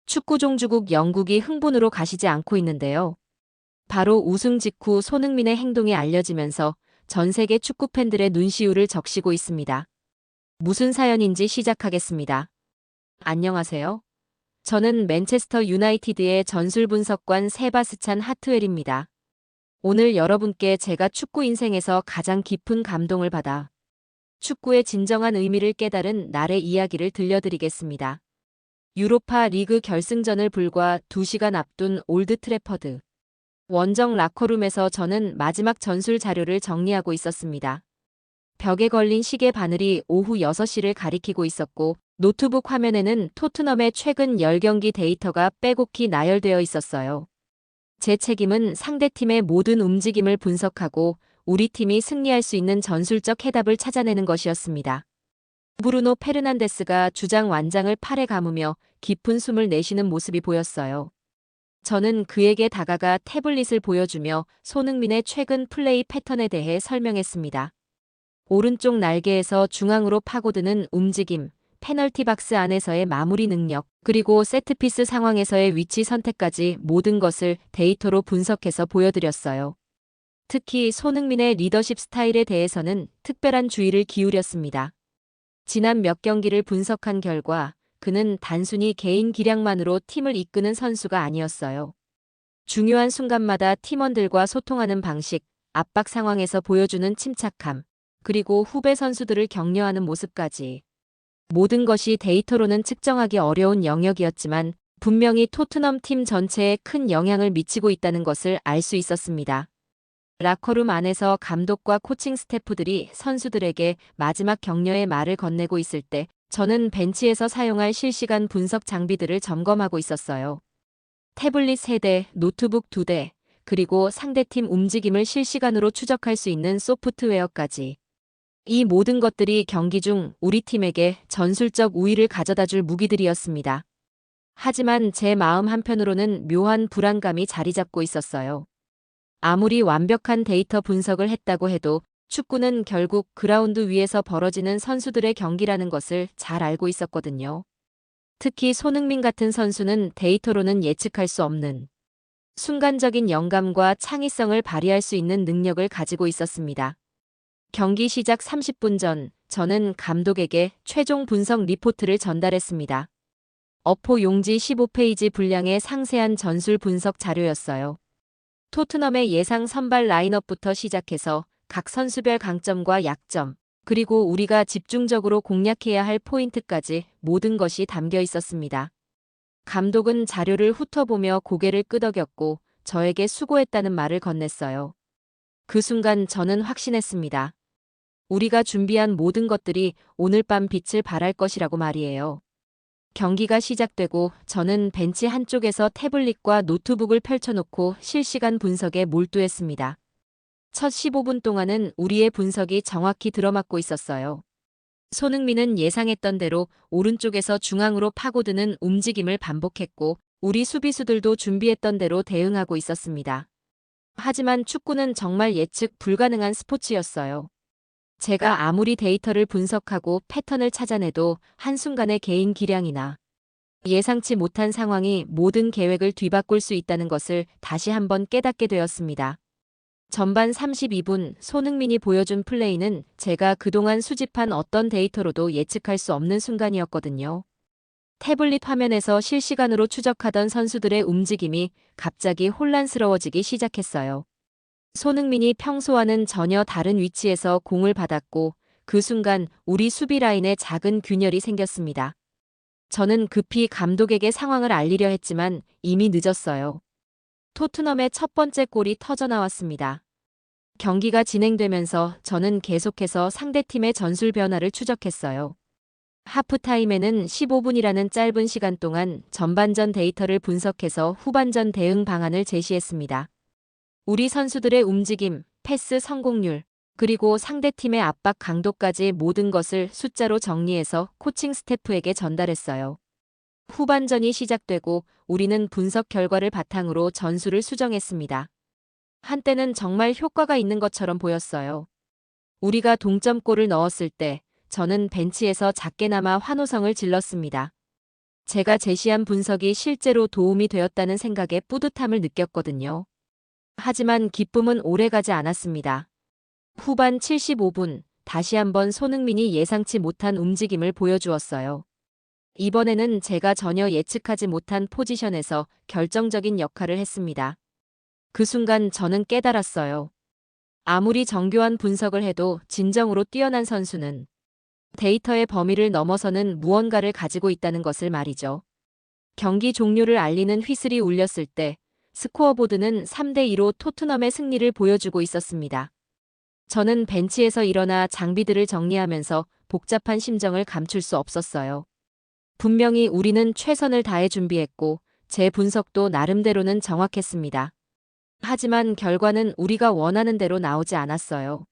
축구 종주국 영국이 흥분으로 가시지 않고 있는데요. 바로 우승 직후 손흥민의 행동이 알려지면서 전 세계 축구 팬들의 눈시울을 적시고 있습니다. 무슨 사연인지 시작하겠습니다. 안녕하세요. 저는 맨체스터 유나이티드의 전술 분석관 세바스찬 하트웰입니다. 오늘 여러분께 제가 축구 인생에서 가장 깊은 감동을 받아 축구의 진정한 의미를 깨달은 날의 이야기를 들려드리겠습니다. 유로파 리그 결승전을 불과 2시간 앞둔 올드 트래퍼드. 원정 라커룸에서 저는 마지막 전술 자료를 정리하고 있었습니다. 벽에 걸린 시계 바늘이 오후 6시를 가리키고 있었고 노트북 화면에는 토트넘의 최근 10경기 데이터가 빼곡히 나열되어 있었어요. 제 책임은 상대팀의 모든 움직임을 분석하고 우리 팀이 승리할 수 있는 전술적 해답을 찾아내는 것이었습니다. 브루노 페르난데스가 주장 완장을 팔에 감으며 깊은 숨을 내쉬는 모습이 보였어요. 저는 그에게 다가가 태블릿을 보여주며 손흥민의 최근 플레이 패턴에 대해 설명했습니다. 오른쪽 날개에서 중앙으로 파고드는 움직임, 페널티 박스 안에서의 마무리 능력, 그리고 세트피스 상황에서의 위치 선택까지 모든 것을 데이터로 분석해서 보여드렸어요. 특히 손흥민의 리더십 스타일에 대해서는 특별한 주의를 기울였습니다. 지난 몇 경기를 분석한 결과 그는 단순히 개인 기량만으로 팀을 이끄는 선수가 아니었어요. 중요한 순간마다 팀원들과 소통하는 방식, 압박 상황에서 보여주는 침착함, 그리고 후배 선수들을 격려하는 모습까지. 모든 것이 데이터로는 측정하기 어려운 영역이었지만 분명히 토트넘 팀 전체에 큰 영향을 미치고 있다는 것을 알 수 있었습니다. 라커룸 안에서 감독과 코칭 스태프들이 선수들에게 마지막 격려의 말을 건네고 있을 때 저는 벤치에서 사용할 실시간 분석 장비들을 점검하고 있었어요. 태블릿 3대, 노트북 2대, 그리고 상대팀 움직임을 실시간으로 추적할 수 있는 소프트웨어까지. 이 모든 것들이 경기 중 우리 팀에게 전술적 우위를 가져다 줄 무기들이었습니다. 하지만 제 마음 한편으로는 묘한 불안감이 자리 잡고 있었어요. 아무리 완벽한 데이터 분석을 했다고 해도 축구는 결국 그라운드 위에서 벌어지는 선수들의 경기라는 것을 잘 알고 있었거든요. 특히 손흥민 같은 선수는 데이터로는 예측할 수 없는 순간적인 영감과 창의성을 발휘할 수 있는 능력을 가지고 있었습니다. 경기 시작 30분 전, 저는 감독에게 최종 분석 리포트를 전달했습니다. 어포 용지 15페이지 분량의 상세한 전술 분석 자료였어요. 토트넘의 예상 선발 라인업부터 시작해서 각 선수별 강점과 약점, 그리고 우리가 집중적으로 공략해야 할 포인트까지 모든 것이 담겨 있었습니다. 감독은 자료를 훑어보며 고개를 끄덕였고 저에게 수고했다는 말을 건넸어요. 그 순간 저는 확신했습니다. 우리가 준비한 모든 것들이 오늘 밤 빛을 발할 것이라고 말이에요. 경기가 시작되고 저는 벤치 한쪽에서 태블릿과 노트북을 펼쳐놓고 실시간 분석에 몰두했습니다. 첫 15분 동안은 우리의 분석이 정확히 들어맞고 있었어요. 손흥민은 예상했던 대로 오른쪽에서 중앙으로 파고드는 움직임을 반복했고 우리 수비수들도 준비했던 대로 대응하고 있었습니다. 하지만 축구는 정말 예측 불가능한 스포츠였어요. 제가 아무리 데이터를 분석하고 패턴을 찾아내도 한순간의 개인 기량이나 예상치 못한 상황이 모든 계획을 뒤바꿀 수 있다는 것을 다시 한번 깨닫게 되었습니다. 전반 32분 손흥민이 보여준 플레이는 제가 그동안 수집한 어떤 데이터로도 예측할 수 없는 순간이었거든요. 태블릿 화면에서 실시간으로 추적하던 선수들의 움직임이 갑자기 혼란스러워지기 시작했어요. 손흥민이 평소와는 전혀 다른 위치에서 공을 받았고 그 순간 우리 수비 라인에 작은 균열이 생겼습니다. 저는 급히 감독에게 상황을 알리려 했지만 이미 늦었어요. 토트넘의 첫 번째 골이 터져 나왔습니다. 경기가 진행되면서 저는 계속해서 상대팀의 전술 변화를 추적했어요. 하프타임에는 15분이라는 짧은 시간 동안 전반전 데이터를 분석해서 후반전 대응 방안을 제시했습니다. 우리 선수들의 움직임, 패스 성공률, 그리고 상대팀의 압박 강도까지 모든 것을 숫자로 정리해서 코칭 스태프에게 전달했어요. 후반전이 시작되고 우리는 분석 결과를 바탕으로 전술을 수정했습니다. 한때는 정말 효과가 있는 것처럼 보였어요. 우리가 동점골을 넣었을 때 저는 벤치에서 작게나마 환호성을 질렀습니다. 제가 제시한 분석이 실제로 도움이 되었다는 생각에 뿌듯함을 느꼈거든요. 하지만 기쁨은 오래가지 않았습니다. 후반 75분, 다시 한번 손흥민이 예상치 못한 움직임을 보여주었어요. 이번에는 제가 전혀 예측하지 못한 포지션에서 결정적인 역할을 했습니다. 그 순간 저는 깨달았어요. 아무리 정교한 분석을 해도 진정으로 뛰어난 선수는 데이터의 범위를 넘어서는 무언가를 가지고 있다는 것을 말이죠. 경기 종료를 알리는 휘슬이 울렸을 때 스코어보드는 3대2로 토트넘의 승리를 보여주고 있었습니다. 저는 벤치에서 일어나 장비들을 정리하면서 복잡한 심정을 감출 수 없었어요. 분명히 우리는 최선을 다해 준비했고 제 분석도 나름대로는 정확했습니다. 하지만 결과는 우리가 원하는 대로 나오지 않았어요.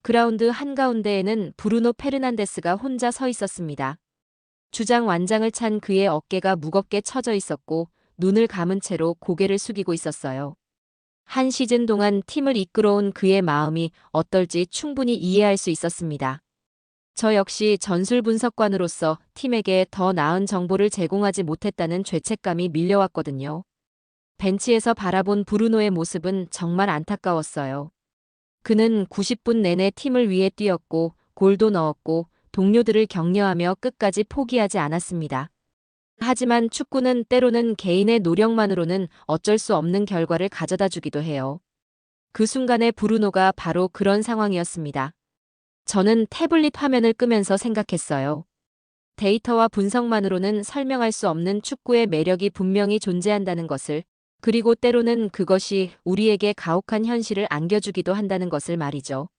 그라운드 한가운데에는 브루노 페르난데스가 혼자 서 있었습니다. 주장 완장을 찬 그의 어깨가 무겁게 처져 있었고 눈을 감은 채로 고개를 숙이고 있었어요. 한 시즌 동안 팀을 이끌어온 그의 마음이 어떨지 충분히 이해할 수 있었습니다. 저 역시 전술 분석관으로서 팀에게 더 나은 정보를 제공하지 못했다는 죄책감이 밀려왔거든요. 벤치에서 바라본 브루노의 모습은 정말 안타까웠어요. 그는 90분 내내 팀을 위해 뛰었고 골도 넣었고 동료들을 격려하며 끝까지 포기하지 않았습니다. 하지만 축구는 때로는 개인의 노력만으로는 어쩔 수 없는 결과를 가져다 주기도 해요. 그 순간에 브루노가 바로 그런 상황이었습니다. 저는 태블릿 화면을 끄면서 생각했어요. 데이터와 분석만으로는 설명할 수 없는 축구의 매력이 분명히 존재한다는 것을, 그리고 때로는 그것이 우리에게 가혹한 현실을 안겨주기도 한다는 것을 말이죠.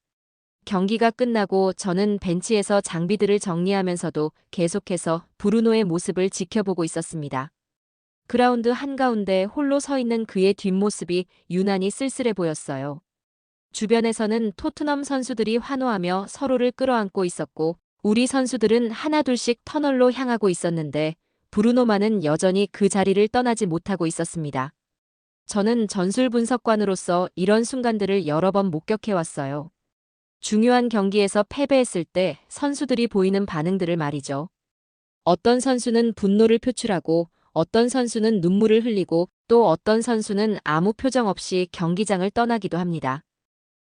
경기가 끝나고 저는 벤치에서 장비들을 정리하면서도 계속해서 브루노의 모습을 지켜보고 있었습니다. 그라운드 한가운데 홀로 서 있는 그의 뒷모습이 유난히 쓸쓸해 보였어요. 주변에서는 토트넘 선수들이 환호하며 서로를 끌어안고 있었고 우리 선수들은 하나둘씩 터널로 향하고 있었는데 브루노만은 여전히 그 자리를 떠나지 못하고 있었습니다. 저는 전술 분석관으로서 이런 순간들을 여러 번 목격해왔어요. 중요한 경기에서 패배했을 때 선수들이 보이는 반응들을 말이죠. 어떤 선수는 분노를 표출하고 어떤 선수는 눈물을 흘리고 또 어떤 선수는 아무 표정 없이 경기장을 떠나기도 합니다.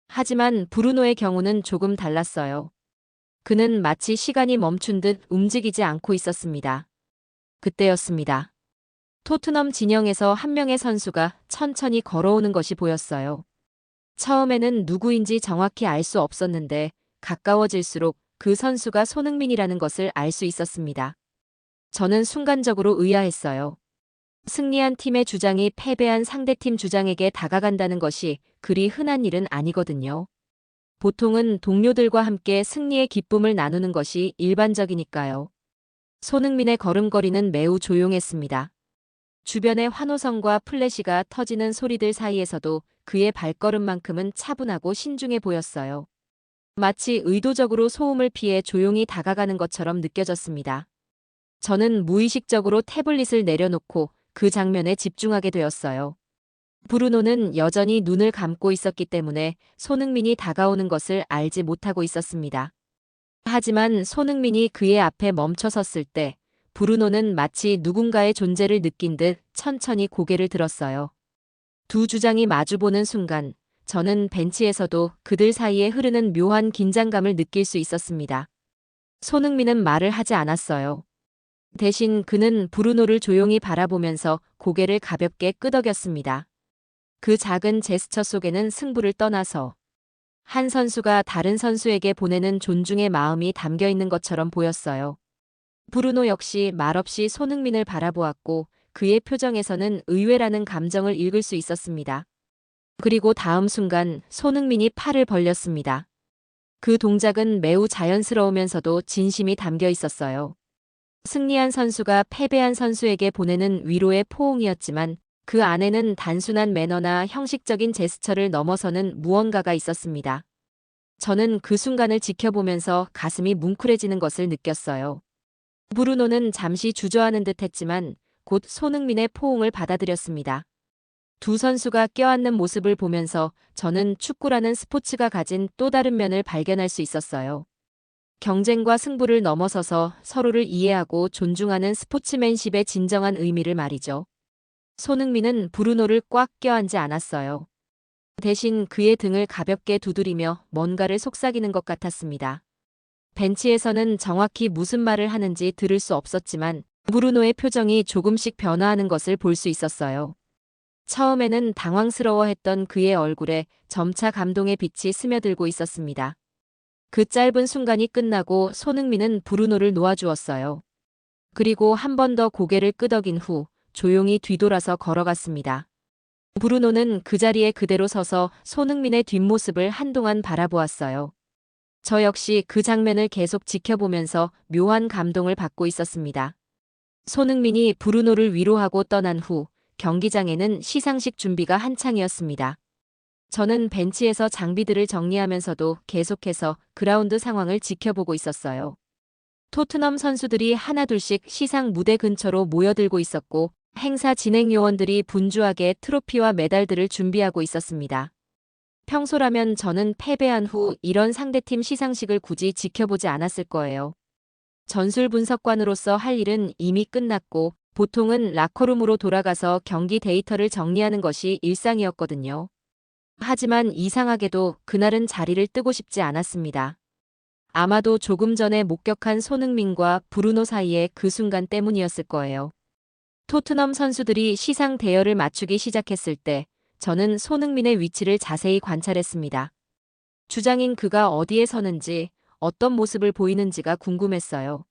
하지만 브루노의 경우는 조금 달랐어요. 그는 마치 시간이 멈춘 듯 움직이지 않고 있었습니다. 그때였습니다. 토트넘 진영에서 한 명의 선수가 천천히 걸어오는 것이 보였어요. 처음에는 누구인지 정확히 알 수 없었는데 가까워질수록 그 선수가 손흥민이라는 것을 알 수 있었습니다. 저는 순간적으로 의아했어요. 승리한 팀의 주장이 패배한 상대팀 주장에게 다가간다는 것이 그리 흔한 일은 아니거든요. 보통은 동료들과 함께 승리의 기쁨을 나누는 것이 일반적이니까요. 손흥민의 걸음걸이는 매우 조용했습니다. 주변의 환호성과 플래시가 터지는 소리들 사이에서도 그의 발걸음만큼은 차분하고 신중해 보였어요. 마치 의도적으로 소음을 피해 조용히 다가가는 것처럼 느껴졌습니다. 저는 무의식적으로 태블릿을 내려놓고 그 장면에 집중하게 되었어요. 브루노는 여전히 눈을 감고 있었기 때문에 손흥민이 다가오는 것을 알지 못하고 있었습니다. 하지만 손흥민이 그의 앞에 멈춰 섰을 때 브루노는 마치 누군가의 존재를 느낀 듯 천천히 고개를 들었어요. 두 주장이 마주보는 순간 저는 벤치에서도 그들 사이에 흐르는 묘한 긴장감을 느낄 수 있었습니다. 손흥민은 말을 하지 않았어요. 대신 그는 브루노를 조용히 바라보면서 고개를 가볍게 끄덕였습니다. 그 작은 제스처 속에는 승부를 떠나서 한 선수가 다른 선수에게 보내는 존중의 마음이 담겨 있는 것처럼 보였어요. 브루노 역시 말없이 손흥민을 바라보았고 그의 표정에서는 의외라는 감정을 읽을 수 있었습니다. 그리고 다음 순간 손흥민이 팔을 벌렸습니다. 그 동작은 매우 자연스러우면서도 진심이 담겨 있었어요. 승리한 선수가 패배한 선수에게 보내는 위로의 포옹이었지만 그 안에는 단순한 매너나 형식적인 제스처를 넘어서는 무언가가 있었습니다. 저는 그 순간을 지켜보면서 가슴이 뭉클해지는 것을 느꼈어요. 브루노는 잠시 주저하는 듯 했지만 곧 손흥민의 포옹을 받아들였습니다. 두 선수가 껴안는 모습을 보면서 저는 축구라는 스포츠가 가진 또 다른 면을 발견할 수 있었어요. 경쟁과 승부를 넘어서서 서로를 이해하고 존중하는 스포츠맨십의 진정한 의미를 말이죠. 손흥민은 브루노를 꽉 껴안지 않았어요. 대신 그의 등을 가볍게 두드리며 뭔가를 속삭이는 것 같았습니다. 벤치에서는 정확히 무슨 말을 하는지 들을 수 없었지만 브루노의 표정이 조금씩 변화하는 것을 볼 수 있었어요. 처음에는 당황스러워했던 그의 얼굴에 점차 감동의 빛이 스며들고 있었습니다. 그 짧은 순간이 끝나고 손흥민은 브루노를 놓아주었어요. 그리고 한 번 더 고개를 끄덕인 후 조용히 뒤돌아서 걸어갔습니다. 브루노는 그 자리에 그대로 서서 손흥민의 뒷모습을 한동안 바라보았어요. 저 역시 그 장면을 계속 지켜보면서 묘한 감동을 받고 있었습니다. 손흥민이 브루노를 위로하고 떠난 후 경기장에는 시상식 준비가 한창이었습니다. 저는 벤치에서 장비들을 정리하면서도 계속해서 그라운드 상황을 지켜보고 있었어요. 토트넘 선수들이 하나둘씩 시상 무대 근처로 모여들고 있었고 행사 진행 요원들이 분주하게 트로피와 메달들을 준비하고 있었습니다. 평소라면 저는 패배한 후 이런 상대팀 시상식을 굳이 지켜보지 않았을 거예요. 전술 분석관으로서 할 일은 이미 끝났고 보통은 라커룸으로 돌아가서 경기 데이터를 정리하는 것이 일상이었거든요. 하지만 이상하게도 그날은 자리를 뜨고 싶지 않았습니다. 아마도 조금 전에 목격한 손흥민과 브루노 사이의 그 순간 때문이었을 거예요. 토트넘 선수들이 시상 대열을 맞추기 시작했을 때 저는 손흥민의 위치를 자세히 관찰했습니다. 주장인 그가 어디에 서는지 어떤 모습을 보이는지가 궁금했어요.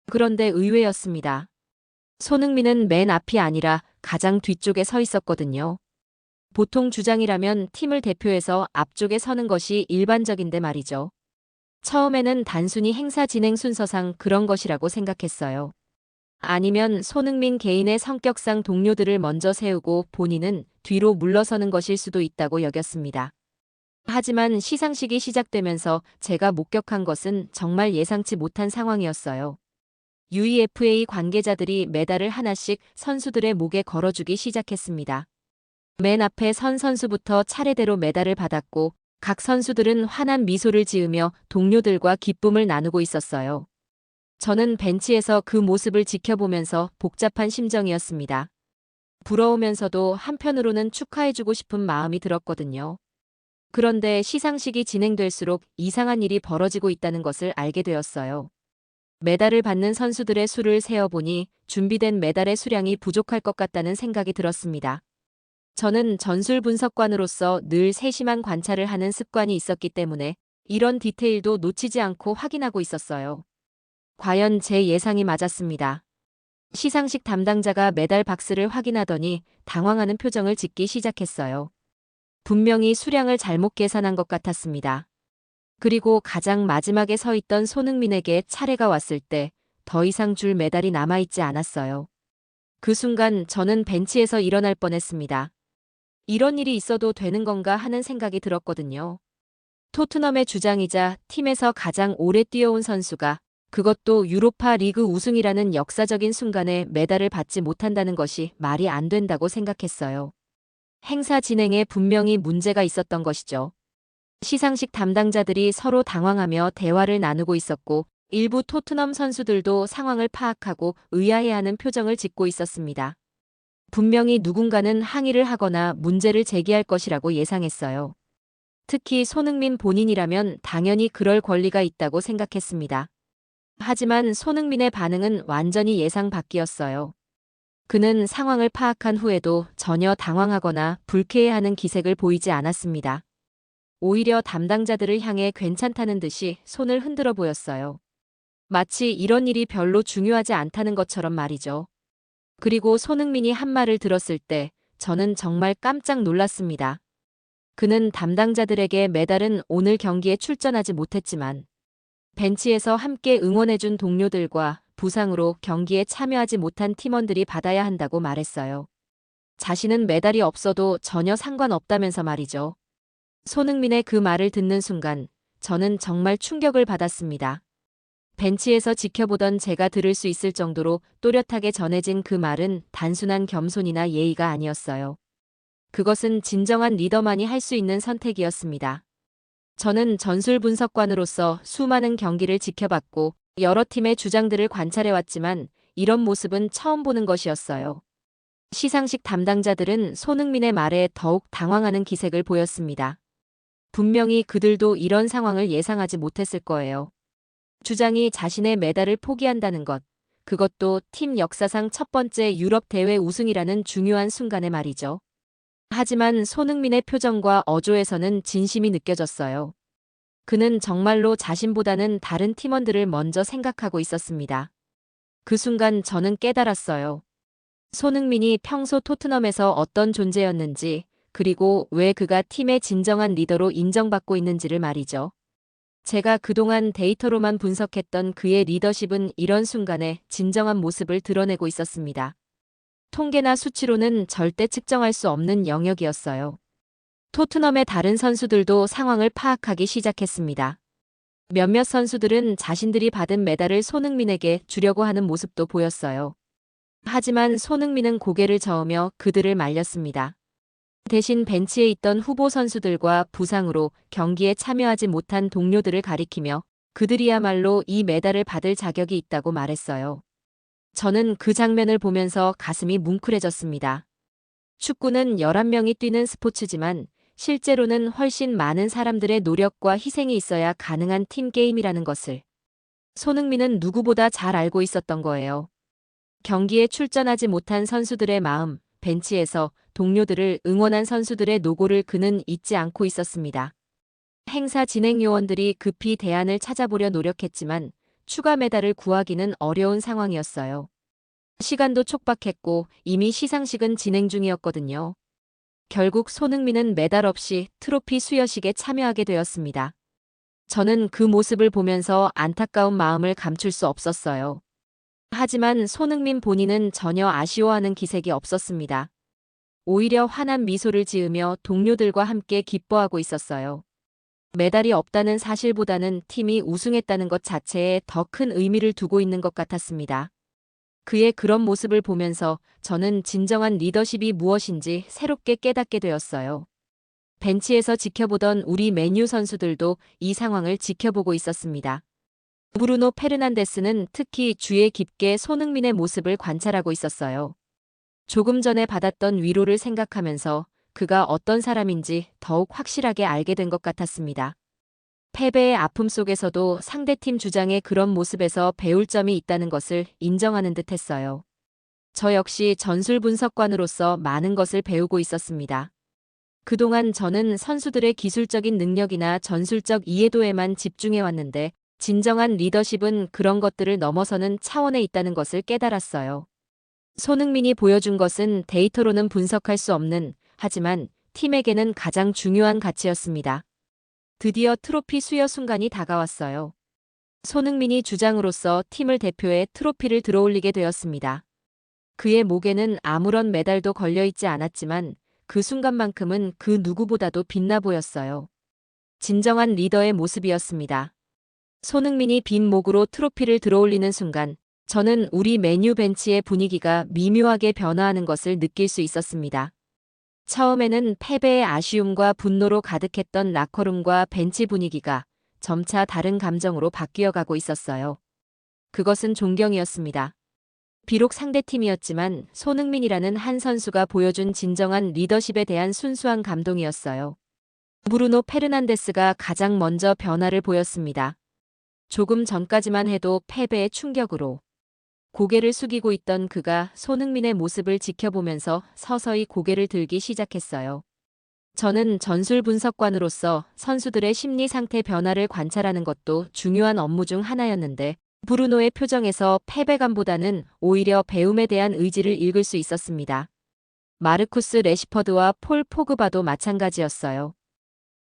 그런데 의외였습니다. 손흥민은 맨 앞이 아니라 가장 뒤쪽에 서 있었거든요. 보통 주장이라면 팀을 대표해서 앞쪽에 서는 것이 일반적인데 말이죠. 처음에는 단순히 행사 진행 순서상 그런 것이라고 생각했어요. 아니면 손흥민 개인의 성격상 동료들을 먼저 세우고 본인은 뒤로 물러서는 것일 수도 있다고 여겼습니다. 하지만 시상식이 시작되면서 제가 목격한 것은 정말 예상치 못한 상황이었어요. UEFA 관계자들이 메달을 하나씩 선수들의 목에 걸어주기 시작했습니다. 맨 앞에 선 선수부터 차례대로 메달을 받았고 각 선수들은 환한 미소를 지으며 동료들과 기쁨을 나누고 있었어요. 저는 벤치에서 그 모습을 지켜보면서 복잡한 심정이었습니다. 부러우면서도 한편으로는 축하해주고 싶은 마음이 들었거든요. 그런데 시상식이 진행될수록 이상한 일이 벌어지고 있다는 것을 알게 되었어요. 메달을 받는 선수들의 수를 세어보니 준비된 메달의 수량이 부족할 것 같다는 생각이 들었습니다. 저는 전술 분석관으로서 늘 세심한 관찰을 하는 습관이 있었기 때문에 이런 디테일도 놓치지 않고 확인하고 있었어요. 과연 제 예상이 맞았습니다. 시상식 담당자가 메달 박스를 확인하더니 당황하는 표정을 짓기 시작했어요. 분명히 수량을 잘못 계산한 것 같았습니다. 그리고 가장 마지막에 서 있던 손흥민에게 차례가 왔을 때 더 이상 줄 메달이 남아있지 않았어요. 그 순간 저는 벤치에서 일어날 뻔했습니다. 이런 일이 있어도 되는 건가 하는 생각이 들었거든요. 토트넘의 주장이자 팀에서 가장 오래 뛰어온 선수가 그것도 유로파 리그 우승이라는 역사적인 순간에 메달을 받지 못한다는 것이 말이 안 된다고 생각했어요. 행사 진행에 분명히 문제가 있었던 것이죠. 시상식 담당자들이 서로 당황하며 대화를 나누고 있었고 일부 토트넘 선수들도 상황을 파악하고 의아해하는 표정을 짓고 있었습니다. 분명히 누군가는 항의를 하거나 문제를 제기할 것이라고 예상했어요. 특히 손흥민 본인이라면 당연히 그럴 권리가 있다고 생각했습니다. 하지만 손흥민의 반응은 완전히 예상 밖이었어요. 그는 상황을 파악한 후에도 전혀 당황하거나 불쾌해하는 기색을 보이지 않았습니다. 오히려 담당자들을 향해 괜찮다는 듯이 손을 흔들어 보였어요. 마치 이런 일이 별로 중요하지 않다는 것처럼 말이죠. 그리고 손흥민이 한 말을 들었을 때 저는 정말 깜짝 놀랐습니다. 그는 담당자들에게 메달은 오늘 경기에 출전하지 못했지만 벤치에서 함께 응원해준 동료들과 부상으로 경기에 참여하지 못한 팀원들이 받아야 한다고 말했어요. 자신은 메달이 없어도 전혀 상관없다면서 말이죠. 손흥민의 그 말을 듣는 순간 저는 정말 충격을 받았습니다. 벤치에서 지켜보던 제가 들을 수 있을 정도로 또렷하게 전해진 그 말은 단순한 겸손이나 예의가 아니었어요. 그것은 진정한 리더만이 할 수 있는 선택이었습니다. 저는 전술 분석관으로서 수많은 경기를 지켜봤고 여러 팀의 주장들을 관찰해왔지만 이런 모습은 처음 보는 것이었어요. 시상식 담당자들은 손흥민의 말에 더욱 당황하는 기색을 보였습니다. 분명히 그들도 이런 상황을 예상하지 못했을 거예요. 주장이 자신의 메달을 포기한다는 것, 그것도 팀 역사상 첫 번째 유럽 대회 우승이라는 중요한 순간에 말이죠. 하지만 손흥민의 표정과 어조에서는 진심이 느껴졌어요. 그는 정말로 자신보다는 다른 팀원들을 먼저 생각하고 있었습니다. 그 순간 저는 깨달았어요. 손흥민이 평소 토트넘에서 어떤 존재였는지, 그리고 왜 그가 팀의 진정한 리더로 인정받고 있는지를 말이죠. 제가 그동안 데이터로만 분석했던 그의 리더십은 이런 순간에 진정한 모습을 드러내고 있었습니다. 통계나 수치로는 절대 측정할 수 없는 영역이었어요. 토트넘의 다른 선수들도 상황을 파악하기 시작했습니다. 몇몇 선수들은 자신들이 받은 메달을 손흥민에게 주려고 하는 모습도 보였어요. 하지만 손흥민은 고개를 저으며 그들을 말렸습니다. 대신 벤치에 있던 후보 선수들과 부상으로 경기에 참여하지 못한 동료들을 가리키며 그들이야말로 이 메달을 받을 자격이 있다고 말했어요. 저는 그 장면을 보면서 가슴이 뭉클해졌습니다. 축구는 11명이 뛰는 스포츠지만 실제로는 훨씬 많은 사람들의 노력과 희생이 있어야 가능한 팀 게임이라는 것을 손흥민은 누구보다 잘 알고 있었던 거예요. 경기에 출전하지 못한 선수들의 마음, 벤치에서 동료들을 응원한 선수들의 노고를 그는 잊지 않고 있었습니다. 행사 진행 요원들이 급히 대안을 찾아보려 노력했지만 추가 메달을 구하기는 어려운 상황이었어요. 시간도 촉박했고 이미 시상식은 진행 중이었거든요. 결국 손흥민은 메달 없이 트로피 수여식에 참여하게 되었습니다. 저는 그 모습을 보면서 안타까운 마음을 감출 수 없었어요. 하지만 손흥민 본인은 전혀 아쉬워하는 기색이 없었습니다. 오히려 환한 미소를 지으며 동료들과 함께 기뻐하고 있었어요. 메달이 없다는 사실보다는 팀이 우승했다는 것 자체에 더 큰 의미를 두고 있는 것 같았습니다. 그의 그런 모습을 보면서 저는 진정한 리더십이 무엇인지 새롭게 깨닫게 되었어요. 벤치에서 지켜보던 우리 맨유 선수들도 이 상황을 지켜보고 있었습니다. 브루노 페르난데스는 특히 주의 깊게 손흥민의 모습을 관찰하고 있었어요. 조금 전에 받았던 위로를 생각하면서 그가 어떤 사람인지 더욱 확실하게 알게 된 것 같았습니다. 패배의 아픔 속에서도 상대팀 주장의 그런 모습에서 배울 점이 있다는 것을 인정하는 듯 했어요. 저 역시 전술 분석관으로서 많은 것을 배우고 있었습니다. 그동안 저는 선수들의 기술적인 능력이나 전술적 이해도에만 집중해왔는데 진정한 리더십은 그런 것들을 넘어서는 차원에 있다는 것을 깨달았어요. 손흥민이 보여준 것은 데이터로는 분석할 수 없는, 하지만 팀에게는 가장 중요한 가치였습니다. 드디어 트로피 수여 순간이 다가왔어요. 손흥민이 주장으로서 팀을 대표해 트로피를 들어올리게 되었습니다. 그의 목에는 아무런 메달도 걸려있지 않았지만 그 순간만큼은 그 누구보다도 빛나 보였어요. 진정한 리더의 모습이었습니다. 손흥민이 빈 목으로 트로피를 들어올리는 순간 저는 우리 맨유 벤치의 분위기가 미묘하게 변화하는 것을 느낄 수 있었습니다. 처음에는 패배의 아쉬움과 분노로 가득했던 라커룸과 벤치 분위기가 점차 다른 감정으로 바뀌어 가고 있었어요. 그것은 존경이었습니다. 비록 상대팀이었지만 손흥민이라는 한 선수가 보여준 진정한 리더십에 대한 순수한 감동이었어요. 브루노 페르난데스가 가장 먼저 변화를 보였습니다. 조금 전까지만 해도 패배의 충격으로 고개를 숙이고 있던 그가 손흥민의 모습을 지켜보면서 서서히 고개를 들기 시작했어요. 저는 전술 분석관으로서 선수들의 심리 상태 변화를 관찰하는 것도 중요한 업무 중 하나였는데 브루노의 표정에서 패배감보다는 오히려 배움에 대한 의지를 읽을 수 있었습니다. 마르쿠스 레시퍼드와 폴 포그바도 마찬가지였어요.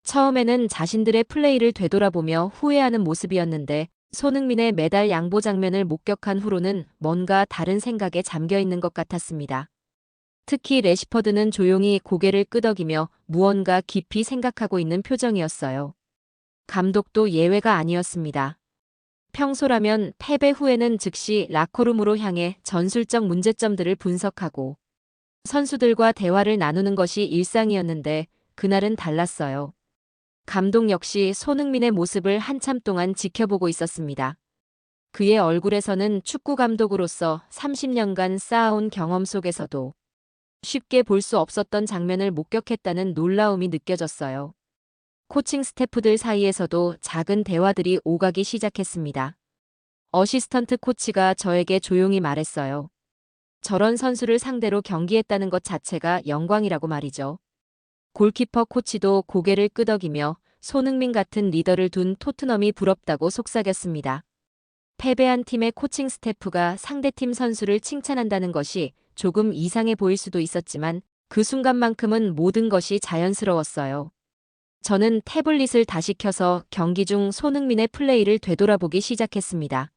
처음에는 자신들의 플레이를 되돌아보며 후회하는 모습이었는데 손흥민의 메달 양보 장면을 목격한 후로는 뭔가 다른 생각에 잠겨 있는 것 같았습니다. 특히 레시퍼드는 조용히 고개를 끄덕이며 무언가 깊이 생각하고 있는 표정이었어요. 감독도 예외가 아니었습니다. 평소라면 패배 후에는 즉시 라커룸으로 향해 전술적 문제점들을 분석하고 선수들과 대화를 나누는 것이 일상이었는데 그날은 달랐어요. 감독 역시 손흥민의 모습을 한참 동안 지켜보고 있었습니다. 그의 얼굴에서는 축구 감독으로서 30년간 쌓아온 경험 속에서도 쉽게 볼 수 없었던 장면을 목격했다는 놀라움이 느껴졌어요. 코칭 스태프들 사이에서도 작은 대화들이 오가기 시작했습니다. 어시스턴트 코치가 저에게 조용히 말했어요. 저런 선수를 상대로 경기했다는 것 자체가 영광이라고 말이죠. 골키퍼 코치도 고개를 끄덕이며 손흥민 같은 리더를 둔 토트넘이 부럽다고 속삭였습니다. 패배한 팀의 코칭 스태프가 상대팀 선수를 칭찬한다는 것이 조금 이상해 보일 수도 있었지만 그 순간만큼은 모든 것이 자연스러웠어요. 저는 태블릿을 다시 켜서 경기 중 손흥민의 플레이를 되돌아보기 시작했습니다.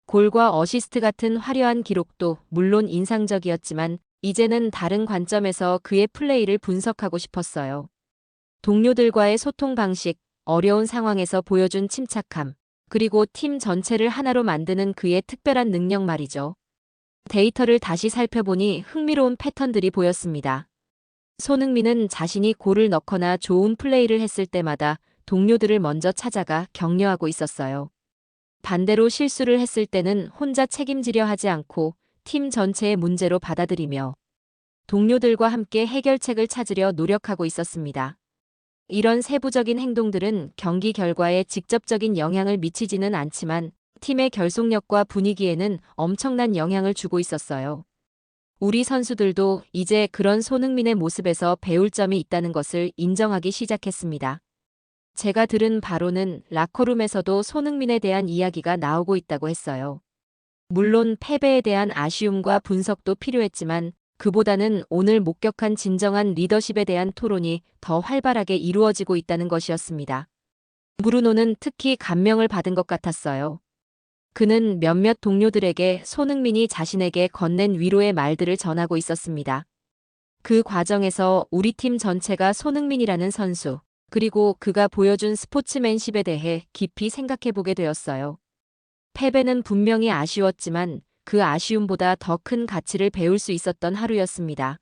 골과 어시스트 같은 화려한 기록도 물론 인상적이었지만 이제는 다른 관점에서 그의 플레이를 분석하고 싶었어요. 동료들과의 소통 방식, 어려운 상황에서 보여준 침착함, 그리고 팀 전체를 하나로 만드는 그의 특별한 능력 말이죠. 데이터를 다시 살펴보니 흥미로운 패턴들이 보였습니다. 손흥민은 자신이 골을 넣거나 좋은 플레이를 했을 때마다 동료들을 먼저 찾아가 격려하고 있었어요. 반대로 실수를 했을 때는 혼자 책임지려 하지 않고 팀 전체의 문제로 받아들이며 동료들과 함께 해결책을 찾으려 노력하고 있었습니다. 이런 세부적인 행동들은 경기 결과에 직접적인 영향을 미치지는 않지만 팀의 결속력과 분위기에는 엄청난 영향을 주고 있었어요. 우리 선수들도 이제 그런 손흥민의 모습에서 배울 점이 있다는 것을 인정하기 시작했습니다. 제가 들은 바로는 라커룸에서도 손흥민에 대한 이야기가 나오고 있다고 했어요. 물론 패배에 대한 아쉬움과 분석도 필요했지만 그보다는 오늘 목격한 진정한 리더십에 대한 토론이 더 활발하게 이루어지고 있다는 것이었습니다. 브루노는 특히 감명을 받은 것 같았어요. 그는 몇몇 동료들에게 손흥민이 자신에게 건넨 위로의 말들을 전하고 있었습니다. 그 과정에서 우리 팀 전체가 손흥민이라는 선수, 그리고 그가 보여준 스포츠맨십에 대해 깊이 생각해보게 되었어요. 패배는 분명히 아쉬웠지만 그 아쉬움보다 더 큰 가치를 배울 수 있었던 하루였습니다.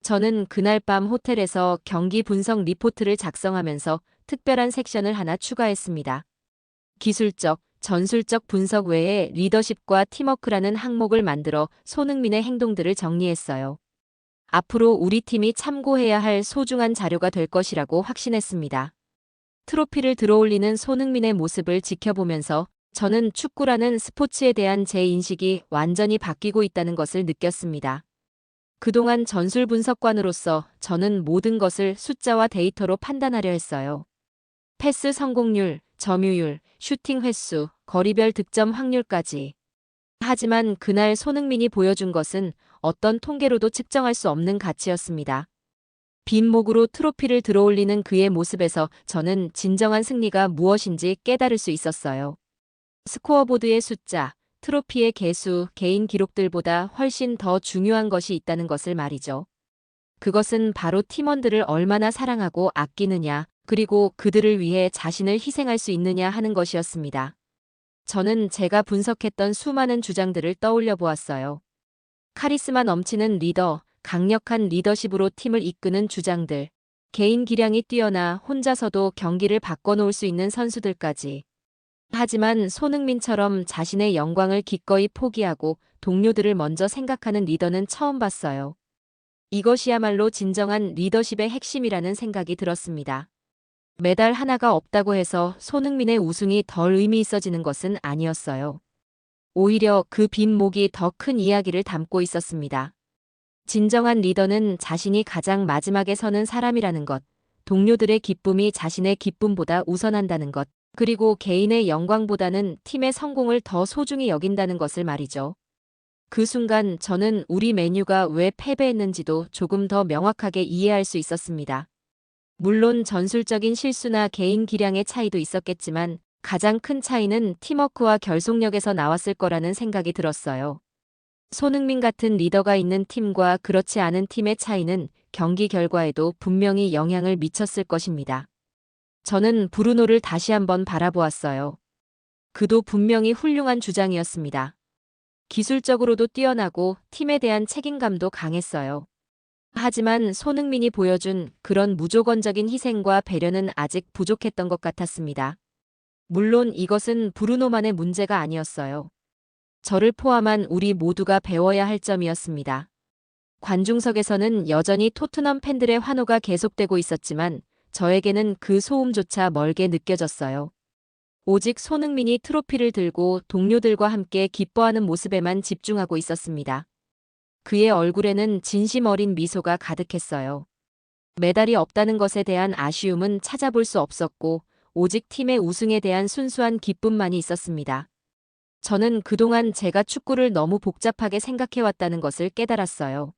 저는 그날 밤 호텔에서 경기 분석 리포트를 작성하면서 특별한 섹션을 하나 추가했습니다. 기술적, 전술적 분석 외에 리더십과 팀워크라는 항목을 만들어 손흥민의 행동들을 정리했어요. 앞으로 우리 팀이 참고해야 할 소중한 자료가 될 것이라고 확신했습니다. 트로피를 들어올리는 손흥민의 모습을 지켜보면서 저는 축구라는 스포츠에 대한 제 인식이 완전히 바뀌고 있다는 것을 느꼈습니다. 그동안 전술 분석관으로서 저는 모든 것을 숫자와 데이터로 판단하려 했어요. 패스 성공률, 점유율, 슈팅 횟수, 거리별 득점 확률까지. 하지만 그날 손흥민이 보여준 것은 어떤 통계로도 측정할 수 없는 가치였습니다. 빈 목으로 트로피를 들어올리는 그의 모습에서 저는 진정한 승리가 무엇인지 깨달을 수 있었어요. 스코어보드의 숫자, 트로피의 개수, 개인 기록들보다 훨씬 더 중요한 것이 있다는 것을 말이죠. 그것은 바로 팀원들을 얼마나 사랑하고 아끼느냐, 그리고 그들을 위해 자신을 희생할 수 있느냐 하는 것이었습니다. 저는 제가 분석했던 수많은 주장들을 떠올려 보았어요. 카리스마 넘치는 리더, 강력한 리더십으로 팀을 이끄는 주장들, 개인 기량이 뛰어나 혼자서도 경기를 바꿔놓을 수 있는 선수들까지. 하지만 손흥민처럼 자신의 영광을 기꺼이 포기하고 동료들을 먼저 생각하는 리더는 처음 봤어요. 이것이야말로 진정한 리더십의 핵심이라는 생각이 들었습니다. 메달 하나가 없다고 해서 손흥민의 우승이 덜 의미 있어지는 것은 아니었어요. 오히려 그 빈 목이 더 큰 이야기를 담고 있었습니다. 진정한 리더는 자신이 가장 마지막에 서는 사람이라는 것, 동료들의 기쁨이 자신의 기쁨보다 우선한다는 것, 그리고 개인의 영광보다는 팀의 성공을 더 소중히 여긴다는 것을 말이죠. 그 순간 저는 우리 메뉴가 왜 패배했는지도 조금 더 명확하게 이해할 수 있었습니다. 물론 전술적인 실수나 개인 기량의 차이도 있었겠지만 가장 큰 차이는 팀워크와 결속력에서 나왔을 거라는 생각이 들었어요. 손흥민 같은 리더가 있는 팀과 그렇지 않은 팀의 차이는 경기 결과에도 분명히 영향을 미쳤을 것입니다. 저는 브루노를 다시 한번 바라보았어요. 그도 분명히 훌륭한 주장이었습니다. 기술적으로도 뛰어나고 팀에 대한 책임감도 강했어요. 하지만 손흥민이 보여준 그런 무조건적인 희생과 배려는 아직 부족했던 것 같았습니다. 물론 이것은 브루노만의 문제가 아니었어요. 저를 포함한 우리 모두가 배워야 할 점이었습니다. 관중석에서는 여전히 토트넘 팬들의 환호가 계속되고 있었지만 저에게는 그 소음조차 멀게 느껴졌어요. 오직 손흥민이 트로피를 들고 동료들과 함께 기뻐하는 모습에만 집중하고 있었습니다. 그의 얼굴에는 진심 어린 미소가 가득했어요. 메달이 없다는 것에 대한 아쉬움은 찾아볼 수 없었고 오직 팀의 우승에 대한 순수한 기쁨만이 있었습니다. 저는 그동안 제가 축구를 너무 복잡하게 생각해왔다는 것을 깨달았어요.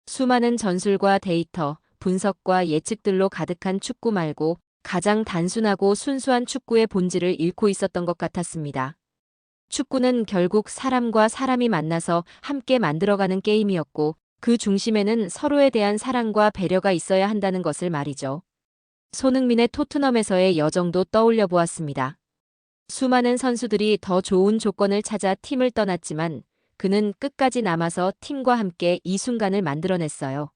수많은 전술과 데이터, 분석과 예측들로 가득한 축구 말고 가장 단순하고 순수한 축구의 본질을 잃고 있었던 것 같았습니다. 축구는 결국 사람과 사람이 만나서 함께 만들어가는 게임이었고 그 중심에는 서로에 대한 사랑과 배려가 있어야 한다는 것을 말이죠. 손흥민의 토트넘에서의 여정도 떠올려 보았습니다. 수많은 선수들이 더 좋은 조건을 찾아 팀을 떠났지만 그는 끝까지 남아서 팀과 함께 이 순간을 만들어냈어요.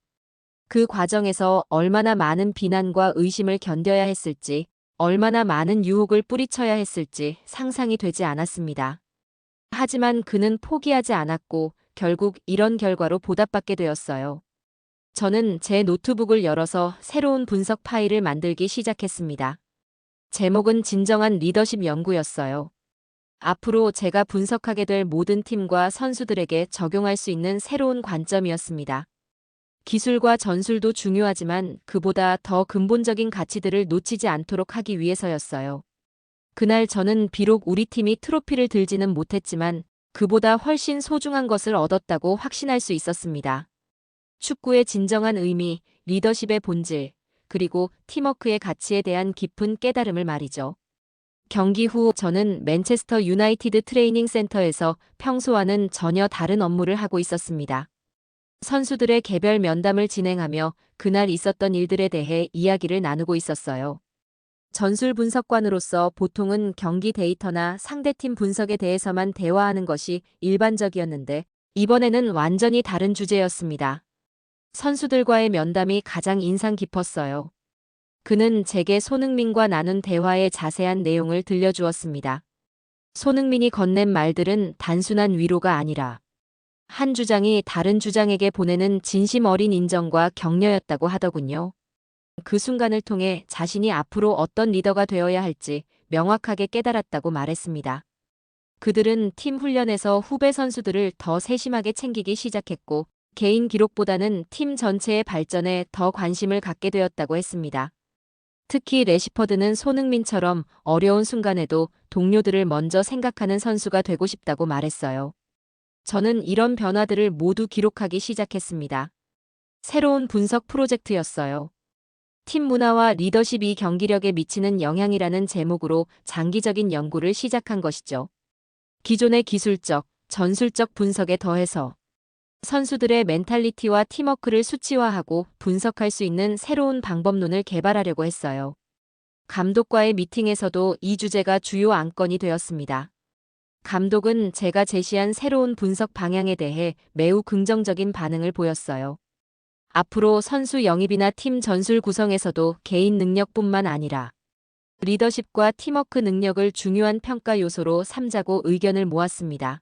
그 과정에서 얼마나 많은 비난과 의심을 견뎌야 했을지, 얼마나 많은 유혹을 뿌리쳐야 했을지 상상이 되지 않았습니다. 하지만 그는 포기하지 않았고 결국 이런 결과로 보답받게 되었어요. 저는 제 노트북을 열어서 새로운 분석 파일을 만들기 시작했습니다. 제목은 진정한 리더십 연구였어요. 앞으로 제가 분석하게 될 모든 팀과 선수들에게 적용할 수 있는 새로운 관점이었습니다. 기술과 전술도 중요하지만 그보다 더 근본적인 가치들을 놓치지 않도록 하기 위해서였어요. 그날 저는 비록 우리 팀이 트로피를 들지는 못했지만 그보다 훨씬 소중한 것을 얻었다고 확신할 수 있었습니다. 축구의 진정한 의미, 리더십의 본질, 그리고 팀워크의 가치에 대한 깊은 깨달음을 말이죠. 경기 후 저는 맨체스터 유나이티드 트레이닝 센터에서 평소와는 전혀 다른 업무를 하고 있었습니다. 선수들의 개별 면담을 진행하며 그날 있었던 일들에 대해 이야기를 나누고 있었어요. 전술 분석관으로서 보통은 경기 데이터나 상대팀 분석에 대해서만 대화하는 것이 일반적이었는데 이번에는 완전히 다른 주제였습니다. 선수들과의 면담이 가장 인상 깊었어요. 그는 제게 손흥민과 나눈 대화의 자세한 내용을 들려주었습니다. 손흥민이 건넨 말들은 단순한 위로가 아니라 한 주장이 다른 주장에게 보내는 진심 어린 인정과 격려였다고 하더군요. 그 순간을 통해 자신이 앞으로 어떤 리더가 되어야 할지 명확하게 깨달았다고 말했습니다. 그들은 팀 훈련에서 후배 선수들을 더 세심하게 챙기기 시작했고 개인 기록보다는 팀 전체의 발전에 더 관심을 갖게 되었다고 했습니다. 특히 래시퍼드는 손흥민처럼 어려운 순간에도 동료들을 먼저 생각하는 선수가 되고 싶다고 말했어요. 저는 이런 변화들을 모두 기록하기 시작했습니다. 새로운 분석 프로젝트였어요. 팀 문화와 리더십이 경기력에 미치는 영향이라는 제목으로 장기적인 연구를 시작한 것이죠. 기존의 기술적, 전술적 분석에 더해서 선수들의 멘탈리티와 팀워크를 수치화하고 분석할 수 있는 새로운 방법론을 개발하려고 했어요. 감독과의 미팅에서도 이 주제가 주요 안건이 되었습니다. 감독은 제가 제시한 새로운 분석 방향에 대해 매우 긍정적인 반응을 보였어요. 앞으로 선수 영입이나 팀 전술 구성에서도 개인 능력뿐만 아니라 리더십과 팀워크 능력을 중요한 평가 요소로 삼자고 의견을 모았습니다.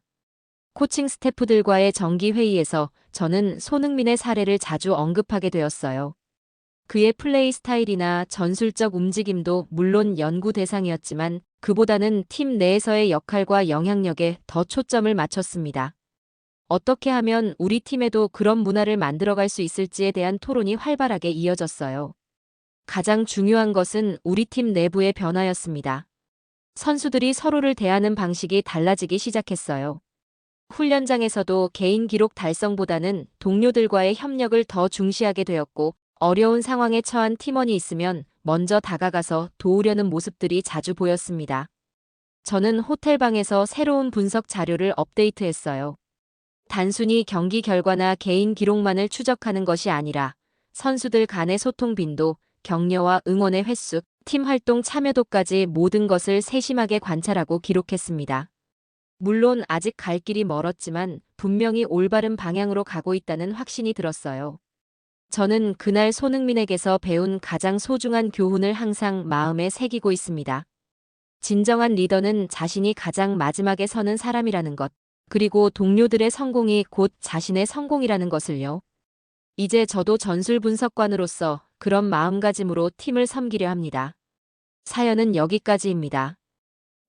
코칭 스태프들과의 정기 회의에서 저는 손흥민의 사례를 자주 언급하게 되었어요. 그의 플레이 스타일이나 전술적 움직임도 물론 연구 대상이었지만 그보다는 팀 내에서의 역할과 영향력에 더 초점을 맞췄습니다. 어떻게 하면 우리 팀에도 그런 문화를 만들어갈 수 있을지에 대한 토론이 활발하게 이어졌어요. 가장 중요한 것은 우리 팀 내부의 변화였습니다. 선수들이 서로를 대하는 방식이 달라지기 시작했어요. 훈련장에서도 개인 기록 달성보다는 동료들과의 협력을 더 중시하게 되었고 어려운 상황에 처한 팀원이 있으면 먼저 다가가서 도우려는 모습들이 자주 보였습니다. 저는 호텔방에서 새로운 분석 자료를 업데이트했어요. 단순히 경기 결과나 개인 기록만을 추적하는 것이 아니라 선수들 간의 소통 빈도, 격려와 응원의 횟수, 팀 활동 참여도까지 모든 것을 세심하게 관찰하고 기록했습니다. 물론 아직 갈 길이 멀었지만 분명히 올바른 방향으로 가고 있다는 확신이 들었어요. 저는 그날 손흥민에게서 배운 가장 소중한 교훈을 항상 마음에 새기고 있습니다. 진정한 리더는 자신이 가장 마지막에 서는 사람이라는 것, 그리고 동료들의 성공이 곧 자신의 성공이라는 것을요. 이제 저도 전술 분석관으로서 그런 마음가짐으로 팀을 섬기려 합니다. 사연은 여기까지입니다.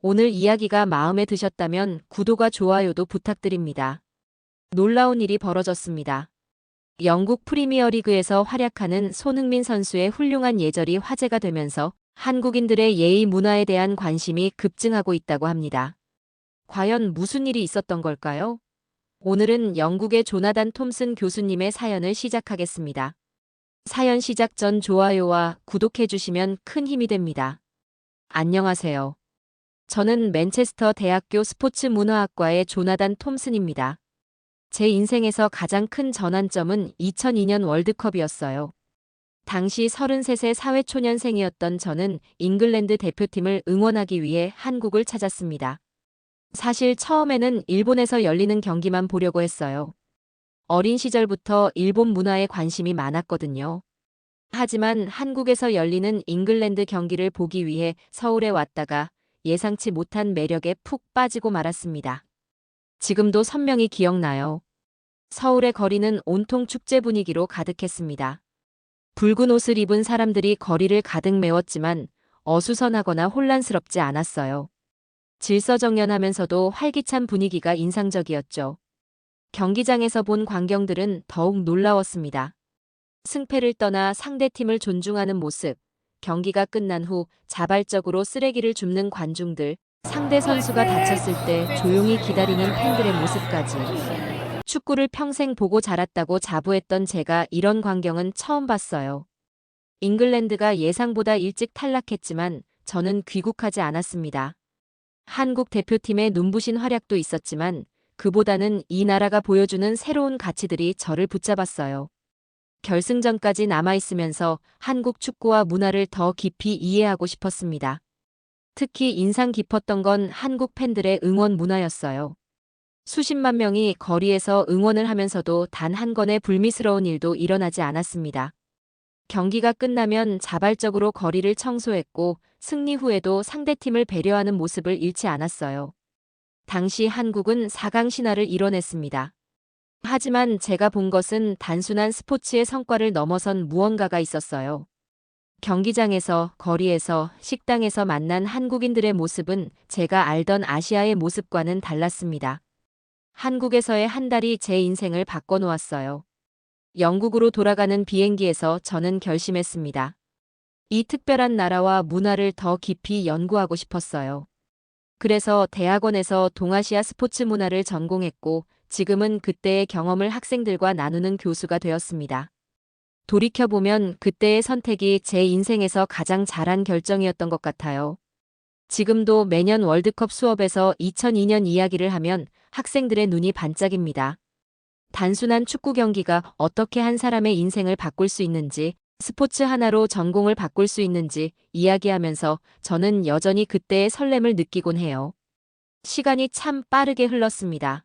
오늘 이야기가 마음에 드셨다면 구독과 좋아요도 부탁드립니다. 놀라운 일이 벌어졌습니다. 영국 프리미어리그에서 활약하는 손흥민 선수의 훌륭한 예절이 화제가 되면서 한국인들의 예의 문화에 대한 관심이 급증하고 있다고 합니다. 과연 무슨 일이 있었던 걸까요? 오늘은 영국의 조나단 톰슨 교수님의 사연을 시작하겠습니다. 사연 시작 전 좋아요와 구독해 주시면 큰 힘이 됩니다. 안녕하세요. 저는 맨체스터 대학교 스포츠문화학과의 조나단 톰슨입니다. 제 인생에서 가장 큰 전환점은 2002년 월드컵이었어요. 당시 33세 사회초년생이었던 저는 잉글랜드 대표팀을 응원하기 위해 한국을 찾았습니다. 사실 처음에는 일본에서 열리는 경기만 보려고 했어요. 어린 시절부터 일본 문화에 관심이 많았거든요. 하지만 한국에서 열리는 잉글랜드 경기를 보기 위해 서울에 왔다가 예상치 못한 매력에 푹 빠지고 말았습니다. 지금도 선명히 기억나요. 서울의 거리는 온통 축제 분위기로 가득했습니다. 붉은 옷을 입은 사람들이 거리를 가득 메웠지만 어수선하거나 혼란스럽지 않았어요. 질서정연하면서도 활기찬 분위기가 인상적이었죠. 경기장에서 본 광경들은 더욱 놀라웠습니다. 승패를 떠나 상대팀을 존중하는 모습, 경기가 끝난 후 자발적으로 쓰레기를 줍는 관중들, 상대 선수가 다쳤을 때 조용히 기다리는 팬들의 모습까지. 축구를 평생 보고 자랐다고 자부했던 제가 이런 광경은 처음 봤어요. 잉글랜드가 예상보다 일찍 탈락했지만 저는 귀국하지 않았습니다. 한국 대표팀의 눈부신 활약도 있었지만 그보다는 이 나라가 보여주는 새로운 가치들이 저를 붙잡았어요. 결승전까지 남아있으면서 한국 축구와 문화를 더 깊이 이해하고 싶었습니다. 특히 인상 깊었던 건 한국 팬들의 응원 문화였어요. 수십만 명이 거리에서 응원을 하면서도 단 한 건의 불미스러운 일도 일어나지 않았습니다. 경기가 끝나면 자발적으로 거리를 청소했고 승리 후에도 상대팀을 배려하는 모습을 잃지 않았어요. 당시 한국은 4강 신화를 이뤄냈습니다. 하지만 제가 본 것은 단순한 스포츠의 성과를 넘어선 무언가가 있었어요. 경기장에서, 거리에서, 식당에서 만난 한국인들의 모습은 제가 알던 아시아의 모습과는 달랐습니다. 한국에서의 한 달이 제 인생을 바꿔놓았어요. 영국으로 돌아가는 비행기에서 저는 결심했습니다. 이 특별한 나라와 문화를 더 깊이 연구하고 싶었어요. 그래서 대학원에서 동아시아 스포츠 문화를 전공했고 지금은 그때의 경험을 학생들과 나누는 교수가 되었습니다. 돌이켜보면 그때의 선택이 제 인생에서 가장 잘한 결정이었던 것 같아요. 지금도 매년 월드컵 수업에서 2002년 이야기를 하면 학생들의 눈이 반짝입니다. 단순한 축구 경기가 어떻게 한 사람의 인생을 바꿀 수 있는지, 스포츠 하나로 전공을 바꿀 수 있는지 이야기하면서 저는 여전히 그때의 설렘을 느끼곤 해요. 시간이 참 빠르게 흘렀습니다.